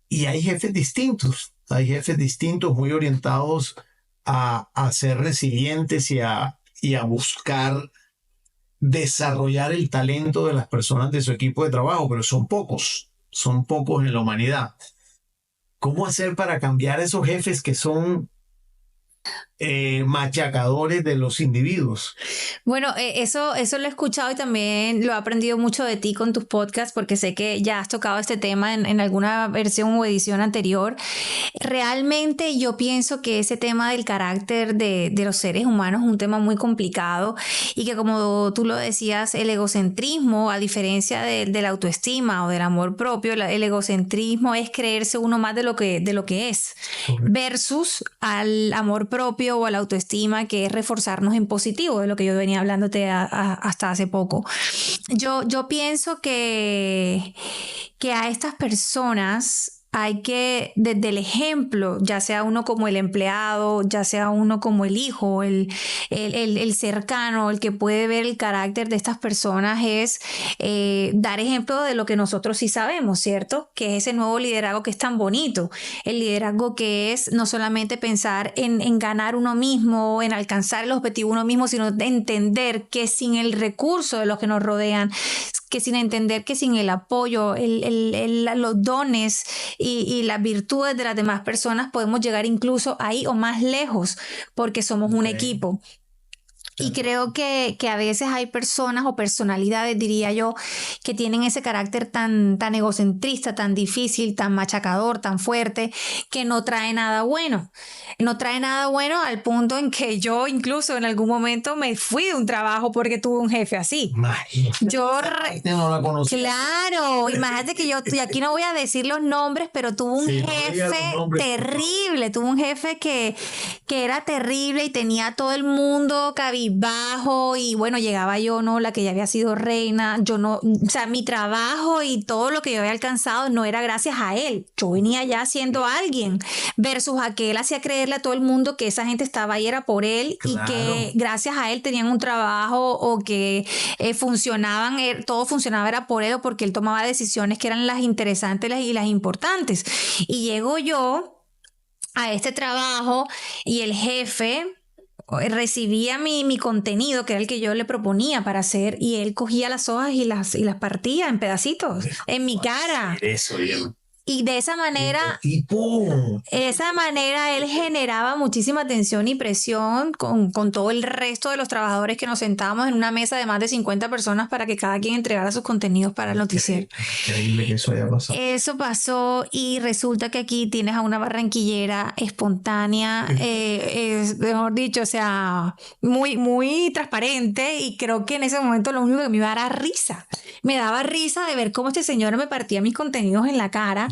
Speaker 1: Y hay jefes distintos. Hay jefes distintos muy orientados a ser resilientes y a buscar desarrollar el talento de las personas de su equipo de trabajo, pero son pocos en la humanidad. ¿Cómo hacer para cambiar esos jefes que son machacadores de los individuos?
Speaker 2: Bueno, eso lo he escuchado y también lo he aprendido mucho de ti con tus podcasts, porque sé que ya has tocado este tema en alguna versión o edición anterior. Realmente yo pienso que ese tema del carácter de los seres humanos es un tema muy complicado y que, como tú lo decías, el egocentrismo, a diferencia de la autoestima o del amor propio, el egocentrismo es creerse uno más de lo que es, versus al amor propio o a la autoestima, que es reforzarnos en positivo, de lo que yo venía hablándote hasta hace poco. Yo pienso que a estas personas hay que, desde el ejemplo, ya sea uno como el empleado, ya sea uno como el hijo, el cercano, el que puede ver el carácter de estas personas, es dar ejemplo de lo que nosotros sí sabemos, ¿cierto? Que es ese nuevo liderazgo que es tan bonito. El liderazgo que es no solamente pensar en ganar uno mismo, en alcanzar el objetivo uno mismo, sino de entender que sin el recurso de los que nos rodean, que sin entender que sin el apoyo, los dones y las virtudes de las demás personas podemos llegar incluso ahí o más lejos, porque somos un equipo. Y creo que a veces hay personas o personalidades, diría yo, que tienen ese carácter tan egocentrista, tan difícil, tan machacador, tan fuerte, que no trae nada bueno. No trae nada bueno al punto en que yo incluso en algún momento me fui de un trabajo porque tuve un jefe así. Yo
Speaker 1: no la conocí.
Speaker 2: Claro, imagínate que yo, y aquí no voy a decir los nombres, pero tuve un jefe terrible, tuve un jefe que era terrible y tenía a todo el mundo cabizbajo, y bueno, llegaba yo, ¿no? La que ya había sido reina, yo no, o sea, mi trabajo y todo lo que yo había alcanzado no era gracias a él, yo venía ya siendo alguien, versus a que él hacía creerle a todo el mundo que esa gente estaba ahí era por él. Claro. Y que gracias a él tenían un trabajo o que funcionaban, todo funcionaba era por él o porque él tomaba decisiones que eran las interesantes y las importantes. Y llego yo a este trabajo y el jefe recibía mi contenido, que era el que yo le proponía para hacer, y él cogía las hojas y las partía en pedacitos en mi cara.
Speaker 1: Eso, bien.
Speaker 2: Y de esa manera él generaba muchísima tensión y presión con todo el resto de los trabajadores que nos sentábamos en una mesa de más de 50 personas para que cada quien entregara sus contenidos para el noticiero.
Speaker 1: Increíble que eso haya pasado.
Speaker 2: Eso pasó, y resulta que aquí tienes a una barranquillera espontánea, mejor dicho, o sea, muy, muy transparente, y creo que en ese momento lo único que me iba a dar era risa. Me daba risa de ver cómo este señor me partía mis contenidos en la cara.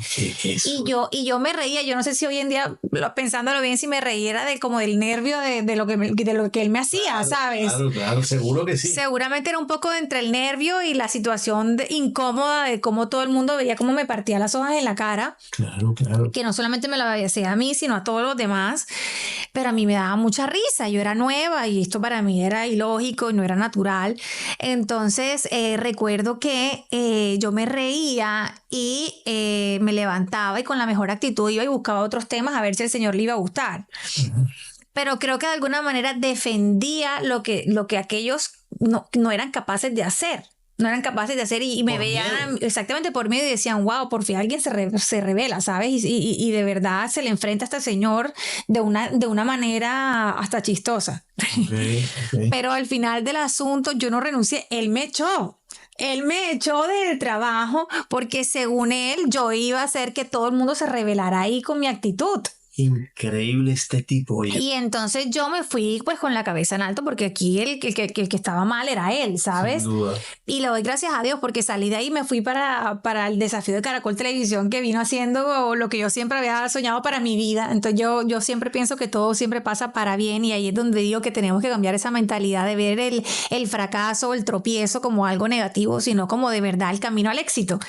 Speaker 2: Y yo me reía. Yo no sé si hoy en día, pensándolo bien, si me reía como del nervio de lo que él me hacía, claro, ¿sabes?
Speaker 1: Claro, seguro que sí.
Speaker 2: Seguramente era un poco entre el nervio y la situación incómoda de cómo todo el mundo veía cómo me partía las hojas en la cara.
Speaker 1: Claro.
Speaker 2: Que no solamente me lo hacía a mí, sino a todos los demás. Pero a mí me daba mucha risa. Yo era nueva y esto para mí era ilógico y no era natural. Entonces recuerdo que yo me reía y me levantaba y con la mejor actitud iba y buscaba otros temas a ver si al señor le iba a gustar. Uh-huh. Pero creo que de alguna manera defendía lo que aquellos no eran capaces de hacer. No eran capaces de hacer y me veían exactamente por miedo y decían, wow, por fin alguien se revela, ¿sabes? Y de verdad se le enfrenta a este señor de una manera hasta chistosa. Okay. Pero al final del asunto yo no renuncié, él me echó. Él me echó del trabajo porque según él yo iba a hacer que todo el mundo se rebelara ahí con mi actitud.
Speaker 1: Increíble este tipo. Oye.
Speaker 2: Y entonces yo me fui pues con la cabeza en alto porque aquí el que estaba mal era él, ¿sabes?
Speaker 1: Sin duda.
Speaker 2: Y le doy gracias a Dios porque salí de ahí y me fui para el desafío de Caracol Televisión, que vino haciendo lo que yo siempre había soñado para mi vida. Entonces yo siempre pienso que todo siempre pasa para bien, y ahí es donde digo que tenemos que cambiar esa mentalidad de ver el fracaso, el tropiezo como algo negativo, sino como de verdad el camino al éxito.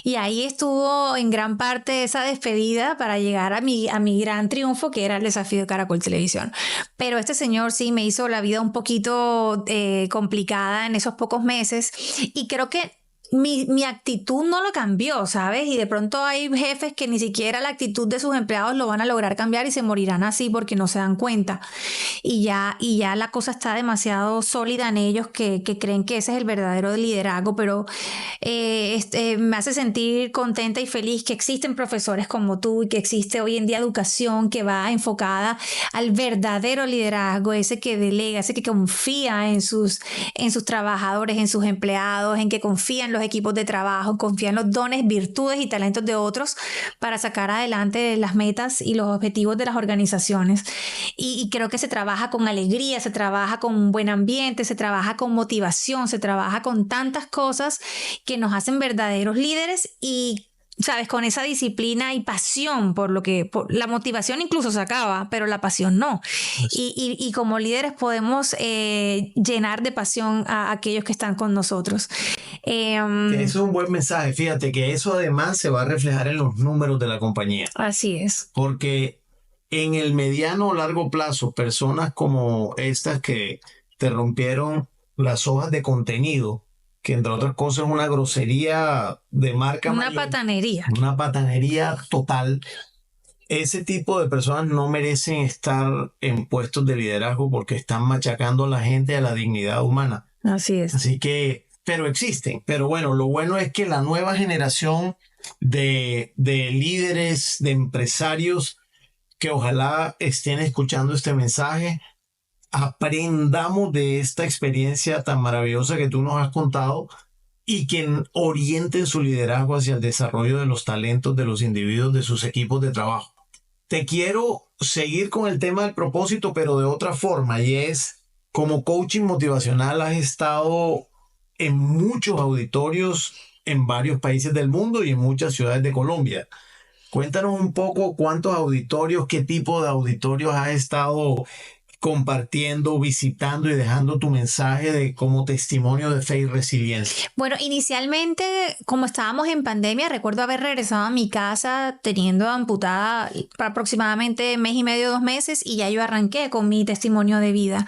Speaker 2: Y ahí estuvo en gran parte esa despedida para llegar a mi gran triunfo, que era el desafío de Caracol Televisión. Pero este señor sí me hizo la vida un poquito complicada en esos pocos meses, y creo que mi actitud no lo cambió, ¿sabes? Y de pronto hay jefes que ni siquiera la actitud de sus empleados lo van a lograr cambiar y se morirán así porque no se dan cuenta. Y ya la cosa está demasiado sólida en ellos que creen que ese es el verdadero liderazgo, pero me hace sentir contenta y feliz que existen profesores como tú y que existe hoy en día educación que va enfocada al verdadero liderazgo, ese que delega, ese que confía en sus trabajadores, en sus empleados, en que confía en los equipos de trabajo, confía en los dones, virtudes y talentos de otros para sacar adelante las metas y los objetivos de las organizaciones. Y creo que se trabaja con alegría, se trabaja con un buen ambiente, se trabaja con motivación, se trabaja con tantas cosas que nos hacen verdaderos líderes y, ¿sabes? Con esa disciplina y pasión por la motivación incluso se acaba, pero la pasión no. Y como líderes podemos llenar de pasión a aquellos que están con nosotros.
Speaker 1: Que eso es un buen mensaje. Fíjate que eso además se va a reflejar en los números de la compañía.
Speaker 2: Así es.
Speaker 1: Porque en el mediano o largo plazo, personas como estas que te rompieron las hojas de contenido, que entre otras cosas es una grosería de marca
Speaker 2: Una
Speaker 1: mayor,
Speaker 2: patanería.
Speaker 1: una patanería total. Ese tipo de personas no merecen estar en puestos de liderazgo porque están machacando a la gente, a la dignidad humana.
Speaker 2: Así es.
Speaker 1: Así que, pero existen. Pero bueno, lo bueno es que la nueva generación de líderes, de empresarios que ojalá estén escuchando este mensaje, aprendamos de esta experiencia tan maravillosa que tú nos has contado y que orienten su liderazgo hacia el desarrollo de los talentos de los individuos, de sus equipos de trabajo. Te quiero seguir con el tema del propósito, pero de otra forma, y es, como coaching motivacional has estado en muchos auditorios en varios países del mundo y en muchas ciudades de Colombia. Cuéntanos un poco cuántos auditorios, qué tipo de auditorios has estado compartiendo, visitando y dejando tu mensaje como testimonio de fe y resiliencia.
Speaker 2: Bueno, inicialmente, como estábamos en pandemia, recuerdo haber regresado a mi casa teniendo amputada para aproximadamente mes y medio, 2 meses, y ya yo arranqué con mi testimonio de vida.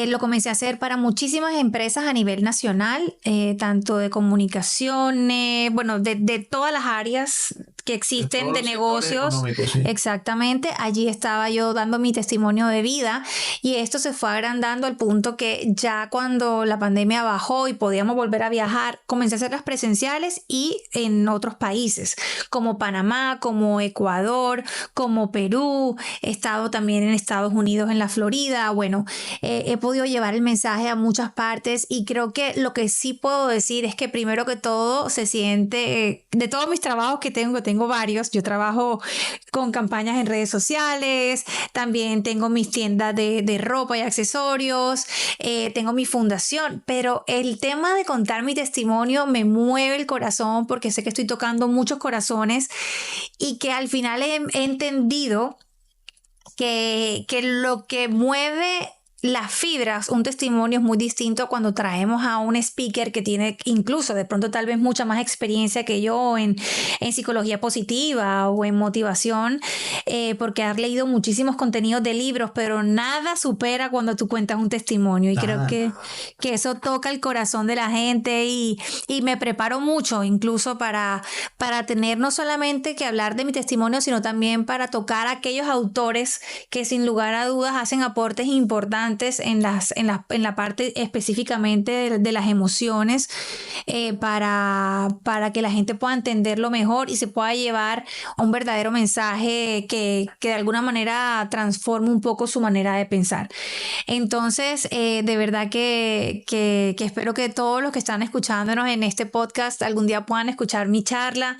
Speaker 2: Lo comencé a hacer para muchísimas empresas a nivel nacional, tanto de comunicaciones, bueno, de todas las áreas que existen de negocios.
Speaker 1: Sí.
Speaker 2: Exactamente, allí estaba yo dando mi testimonio de vida, y esto se fue agrandando al punto que ya cuando la pandemia bajó y podíamos volver a viajar, comencé a hacerlas presenciales y en otros países como Panamá, como Ecuador, como Perú. He estado también en Estados Unidos, en la Florida. Bueno, he podido llevar el mensaje a muchas partes, y creo que lo que sí puedo decir es que primero que todo se siente, de todos mis trabajos que tengo varios. Yo trabajo con campañas en redes sociales, también tengo mis tiendas de ropa y accesorios, tengo mi fundación, pero el tema de contar mi testimonio me mueve el corazón porque sé que estoy tocando muchos corazones, y que al final he entendido que lo que mueve las fibras, un testimonio es muy distinto cuando traemos a un speaker que tiene incluso de pronto tal vez mucha más experiencia que yo en psicología positiva o en motivación, porque has leído muchísimos contenidos de libros, pero nada supera cuando tú cuentas un testimonio, y creo que eso toca el corazón de la gente, y me preparo mucho incluso para tener no solamente que hablar de mi testimonio, sino también para tocar a aquellos autores que sin lugar a dudas hacen aportes importantes importantes en la parte específicamente de las emociones, para que la gente pueda entenderlo mejor y se pueda llevar a un verdadero mensaje que de alguna manera transforme un poco su manera de pensar. Entonces, de verdad que espero que todos los que están escuchándonos en este podcast algún día puedan escuchar mi charla,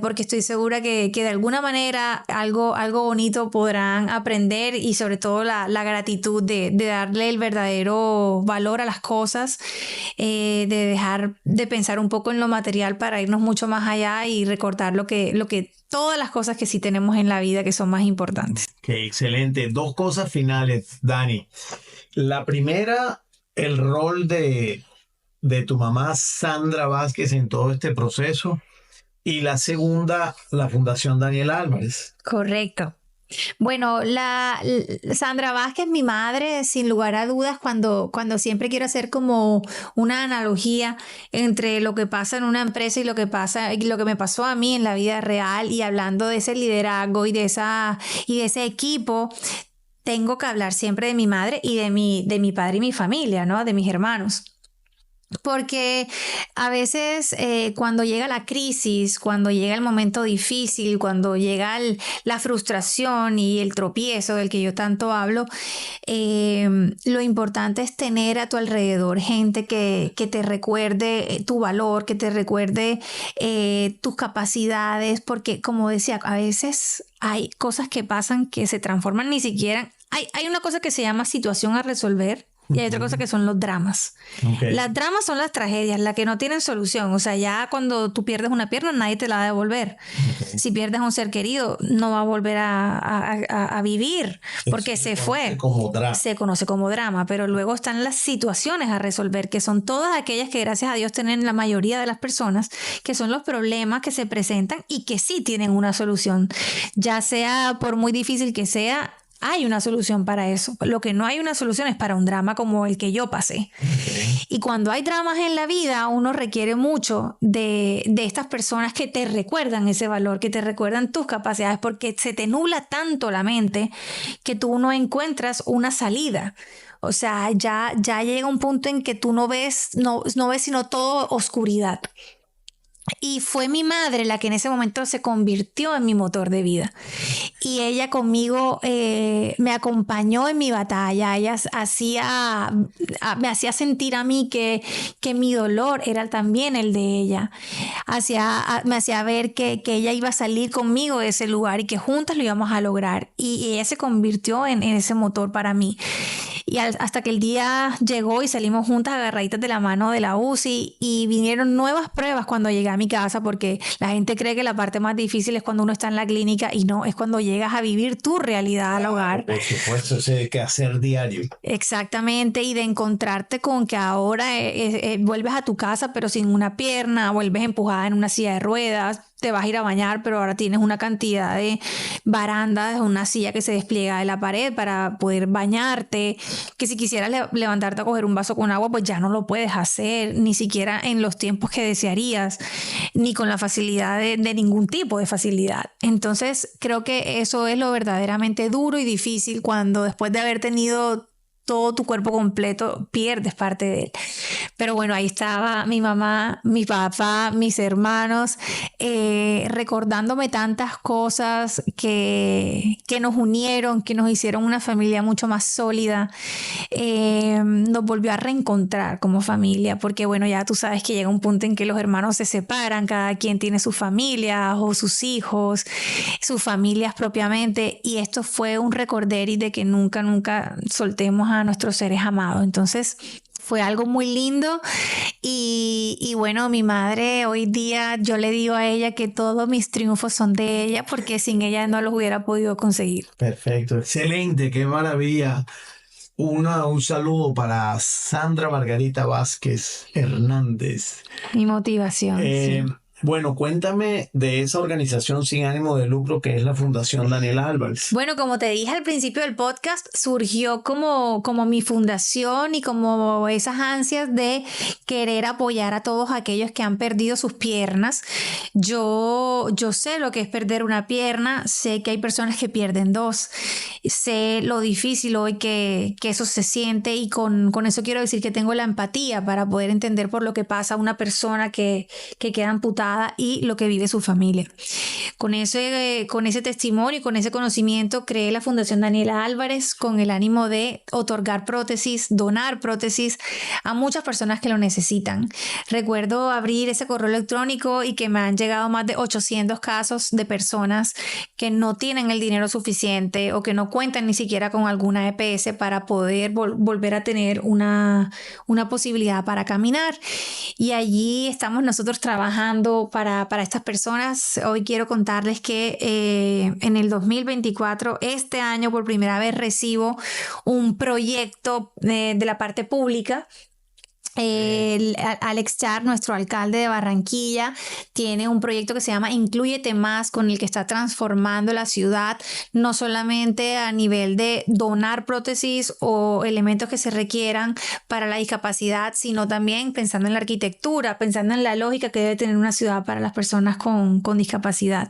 Speaker 2: porque estoy segura que de alguna manera algo bonito podrán aprender, y sobre todo la gratitud de darle el verdadero valor a las cosas, de dejar de pensar un poco en lo material para irnos mucho más allá y recordar todas las cosas que sí tenemos en la vida que son más importantes.
Speaker 1: Qué excelente. 2 cosas finales, Dani. La primera, el rol de tu mamá Sandra Vázquez en todo este proceso. Y la segunda, la Fundación Daniel Álvarez.
Speaker 2: Correcto. Bueno, Sandra Vázquez, mi madre, sin lugar a dudas, cuando siempre quiero hacer como una analogía entre lo que pasa en una empresa y lo que me pasó a mí en la vida real, y hablando de ese liderazgo y de ese equipo, tengo que hablar siempre de mi madre y de mi padre y mi familia, ¿no? De mis hermanos. Porque a veces cuando llega la crisis, cuando llega el momento difícil, cuando llega la frustración y el tropiezo del que yo tanto hablo, lo importante es tener a tu alrededor gente que te recuerde tu valor, que te recuerde tus capacidades, porque como decía, a veces hay cosas que pasan que se transforman ni siquiera. Hay una cosa que se llama situación a resolver. Y hay otra cosa que son los dramas. Okay. Las dramas son las tragedias, las que no tienen solución. O sea, ya cuando tú pierdes una pierna, nadie te la va a devolver. Okay. Si pierdes a un ser querido, no va a volver a vivir porque se fue. Se conoce como drama, pero luego están las situaciones a resolver, que son todas aquellas que gracias a Dios tienen la mayoría de las personas, que son los problemas que se presentan y que sí tienen una solución. Ya sea por muy difícil que sea, hay una solución para eso. Lo que no hay una solución es para un drama como el que yo pasé. Okay. Y cuando hay dramas en la vida, uno requiere mucho de estas personas que te recuerdan ese valor, que te recuerdan tus capacidades, porque se te nubla tanto la mente que tú no encuentras una salida. O sea, ya llega un punto en que tú no ves sino todo oscuridad. Y fue mi madre la que en ese momento se convirtió en mi motor de vida. Y ella conmigo me acompañó en mi batalla. Ella me hacía sentir a mí que mi dolor era también el de ella. Me hacía ver que ella iba a salir conmigo de ese lugar y que juntas lo íbamos a lograr. Y ella se convirtió en ese motor para mí. Y hasta que el día llegó y salimos juntas agarraditas de la mano de la UCI, y vinieron nuevas pruebas cuando llegué a mi casa, porque la gente cree que la parte más difícil es cuando uno está en la clínica, y no, es cuando llegas a vivir tu realidad al hogar.
Speaker 1: Por supuesto, ese quehacer diario.
Speaker 2: Exactamente, y de encontrarte con que ahora vuelves a tu casa pero sin una pierna, vuelves empujada en una silla de ruedas, te vas a ir a bañar, pero ahora tienes una cantidad de barandas, una silla que se despliega de la pared para poder bañarte, que si quisieras levantarte a coger un vaso con agua, pues ya no lo puedes hacer, ni siquiera en los tiempos que desearías, ni con la facilidad de ningún tipo de facilidad. Entonces, creo que eso es lo verdaderamente duro y difícil, cuando después de haber tenido todo tu cuerpo completo, pierdes parte de él. Pero bueno, ahí estaba mi mamá, mi papá, mis hermanos, recordándome tantas cosas que nos unieron, que nos hicieron una familia mucho más sólida. Nos volvió a reencontrar como familia, porque bueno, ya tú sabes que llega un punto en que los hermanos se separan, cada quien tiene sus familias o sus hijos, sus familias propiamente, y esto fue un recorderis de que nunca soltemos a nuestros seres amados. Entonces fue algo muy lindo, y bueno, mi madre hoy día, yo le digo a ella que todos mis triunfos son de ella, porque sin ella no los hubiera podido conseguir.
Speaker 1: Perfecto, excelente, qué maravilla. Un saludo para Sandra Margarita Vázquez Hernández.
Speaker 2: Mi motivación. Sí.
Speaker 1: Bueno, cuéntame de esa organización sin ánimo de lucro que es la Fundación Daniela Álvarez.
Speaker 2: Bueno, como te dije al principio del podcast, surgió como mi fundación y como esas ansias de querer apoyar a todos aquellos que han perdido sus piernas. Yo sé lo que es perder una pierna, sé que hay personas que pierden dos, sé lo difícil hoy que eso se siente y con eso quiero decir que tengo la empatía para poder entender por lo que pasa a una persona que queda amputada y lo que vive su familia. Con ese testimonio y con ese conocimiento creé la Fundación Daniela Álvarez con el ánimo de otorgar prótesis, donar prótesis a muchas personas que lo necesitan. Recuerdo abrir ese correo electrónico y que me han llegado más de 800 casos de personas que no tienen el dinero suficiente o que no cuentan ni siquiera con alguna EPS para poder volver a tener una posibilidad para caminar. Y allí estamos nosotros trabajando para estas personas. Hoy quiero contarles que en el 2024, este año por primera vez recibo un proyecto de la parte pública. Alex Char, nuestro alcalde de Barranquilla, tiene un proyecto que se llama Inclúyete Más, con el que está transformando la ciudad, no solamente a nivel de donar prótesis o elementos que se requieran para la discapacidad, sino también pensando en la arquitectura, pensando en la lógica que debe tener una ciudad para las personas con discapacidad.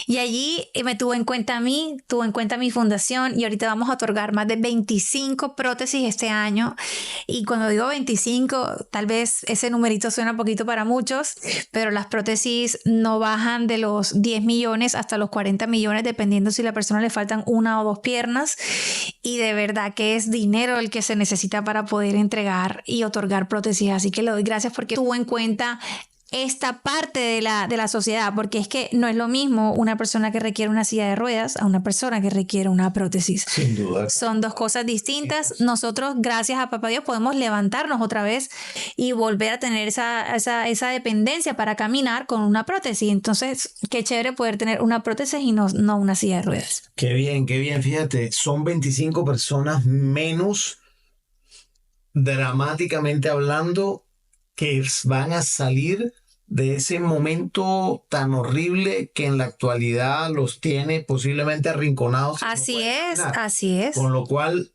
Speaker 2: Y allí me tuvo en cuenta a mí, tuvo en cuenta mi fundación, y ahorita vamos a otorgar más de 25 prótesis este año. Y cuando digo 25, tal vez ese numerito suena poquito para muchos, pero las prótesis no bajan de los 10 millones hasta los 40 millones, dependiendo si a la persona le faltan una o dos piernas. Y de verdad que es dinero el que se necesita para poder entregar y otorgar prótesis. Así que le doy gracias porque tuvo en cuenta esta parte de la sociedad, porque es que no es lo mismo una persona que requiere una silla de ruedas a una persona que requiere una prótesis.
Speaker 1: Sin duda.
Speaker 2: Son dos cosas distintas. Nosotros, gracias a Papá Dios, podemos levantarnos otra vez y volver a tener esa dependencia para caminar con una prótesis. Entonces, qué chévere poder tener una prótesis y no una silla de ruedas.
Speaker 1: Qué bien, qué bien. Fíjate, son 25 personas menos, dramáticamente hablando, que van a salir de ese momento tan horrible que en la actualidad los tiene posiblemente arrinconados.
Speaker 2: Así es, así es.
Speaker 1: Con lo cual,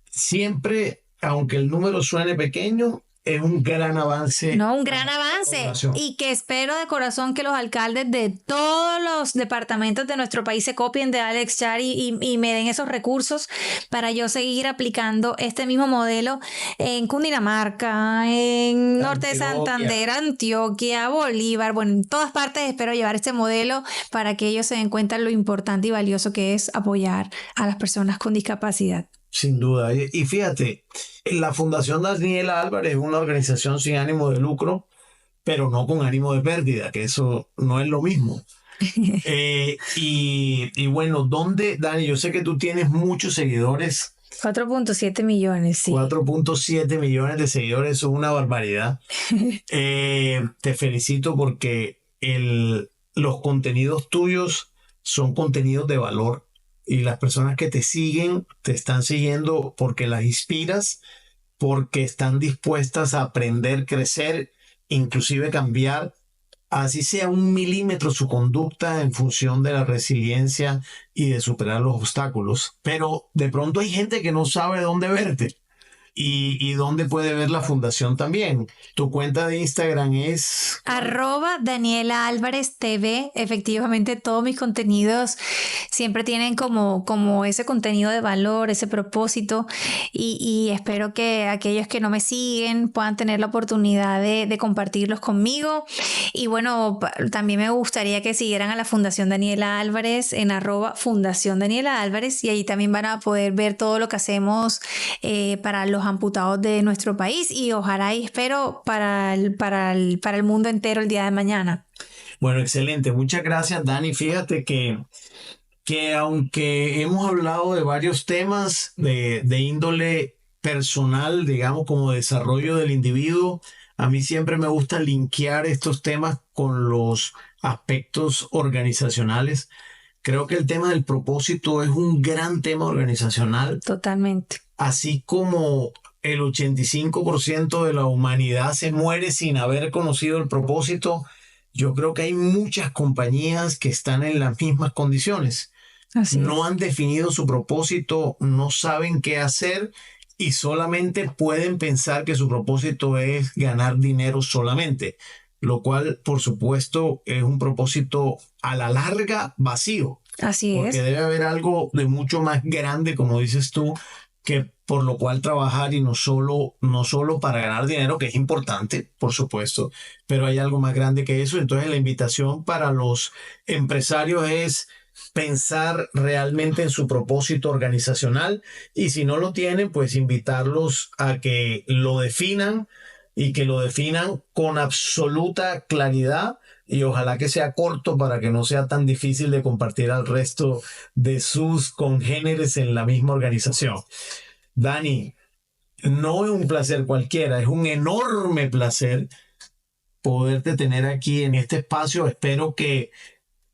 Speaker 1: siempre, aunque el número suene pequeño, es un gran avance.
Speaker 2: No, un gran avance. Y que espero de corazón que los alcaldes de todos los departamentos de nuestro país se copien de Alex Char y me den esos recursos para yo seguir aplicando este mismo modelo en Cundinamarca, en Norte de Santander, Antioquia, Bolívar. Bueno, en todas partes espero llevar este modelo para que ellos se den cuenta de lo importante y valioso que es apoyar a las personas con discapacidad.
Speaker 1: Sin duda. Y fíjate, la Fundación Daniela Álvarez es una organización sin ánimo de lucro, pero no con ánimo de pérdida, que eso no es lo mismo. Y bueno, ¿dónde, Dani? Yo sé que tú tienes muchos seguidores.
Speaker 2: 4.7 millones, sí.
Speaker 1: 4.7 millones de seguidores, eso es una barbaridad. Te felicito porque los contenidos tuyos son contenidos de valor. Y las personas que te siguen, te están siguiendo porque las inspiras, porque están dispuestas a aprender, crecer, inclusive cambiar, así sea 1 milímetro su conducta en función de la resiliencia y de superar los obstáculos. Pero de pronto hay gente que no sabe dónde verte. ¿Y dónde puede ver la fundación también? Tu cuenta de Instagram es...
Speaker 2: @Daniela Álvarez TV. Efectivamente, todos mis contenidos siempre tienen como ese contenido de valor, ese propósito. Y espero que aquellos que no me siguen puedan tener la oportunidad de compartirlos conmigo. Y bueno, también me gustaría que siguieran a la Fundación Daniela Álvarez en @Fundación Daniela Álvarez. Y ahí también van a poder ver todo lo que hacemos para los amputados de nuestro país y ojalá y espero para el mundo entero el día de mañana.
Speaker 1: Bueno, excelente. Muchas gracias, Dani. Fíjate que aunque hemos hablado de varios temas de índole personal, digamos, como desarrollo del individuo, a mí siempre me gusta linkear estos temas con los aspectos organizacionales. Creo que el tema del propósito es un gran tema organizacional.
Speaker 2: Totalmente.
Speaker 1: Así como el 85% de la humanidad se muere sin haber conocido el propósito, yo creo que hay muchas compañías que están en las mismas condiciones.
Speaker 2: Así
Speaker 1: No
Speaker 2: es.
Speaker 1: han definido su propósito, no saben qué hacer y solamente pueden pensar que su propósito es ganar dinero solamente, lo cual, por supuesto, es un propósito a la larga vacío,
Speaker 2: Así
Speaker 1: porque
Speaker 2: es.
Speaker 1: debe haber algo de mucho más grande, como dices tú, que por lo cual trabajar y no solo para ganar dinero, que es importante, por supuesto, pero hay algo más grande que eso. Entonces la invitación para los empresarios es pensar realmente en su propósito organizacional y si no lo tienen, pues invitarlos a que lo definan y que lo definan con absoluta claridad y ojalá que sea corto para que no sea tan difícil de compartir al resto de sus congéneres en la misma organización. Dani, no es un placer cualquiera, es un enorme placer poderte tener aquí en este espacio. Espero que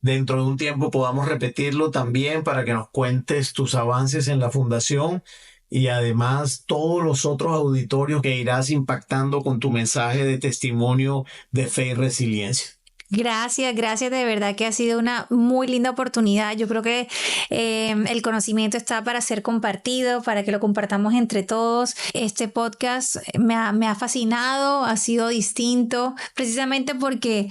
Speaker 1: dentro de un tiempo podamos repetirlo también para que nos cuentes tus avances en la fundación y además todos los otros auditorios que irás impactando con tu mensaje de testimonio de fe y resiliencia.
Speaker 2: Gracias, gracias, de verdad que ha sido una muy linda oportunidad. Yo creo que el conocimiento está para ser compartido, para que lo compartamos entre todos. Este podcast me ha fascinado, ha sido distinto, precisamente porque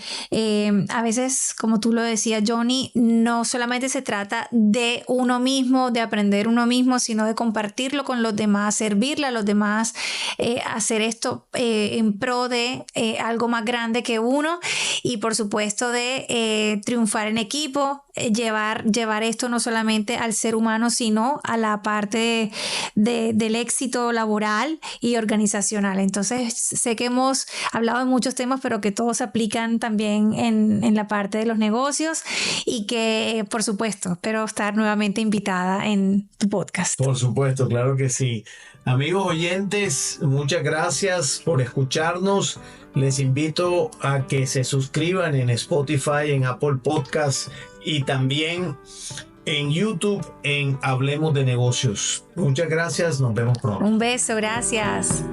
Speaker 2: a veces, como tú lo decías, Johnny, no solamente se trata de uno mismo, de aprender uno mismo, sino de compartirlo con los demás, servirle a los demás, hacer esto en pro de algo más grande que uno y por supuesto de triunfar en equipo, llevar esto no solamente al ser humano, sino a la parte del éxito laboral y organizacional. Entonces, sé que hemos hablado de muchos temas, pero que todos se aplican también en la parte de los negocios y que, por supuesto, espero estar nuevamente invitada en tu podcast.
Speaker 1: Por supuesto, claro que sí. Amigos oyentes, muchas gracias por escucharnos. Les invito a que se suscriban en Spotify, en Apple Podcasts y también en YouTube en Hablemos de Negocios. Muchas gracias, nos vemos pronto.
Speaker 2: Un beso, gracias.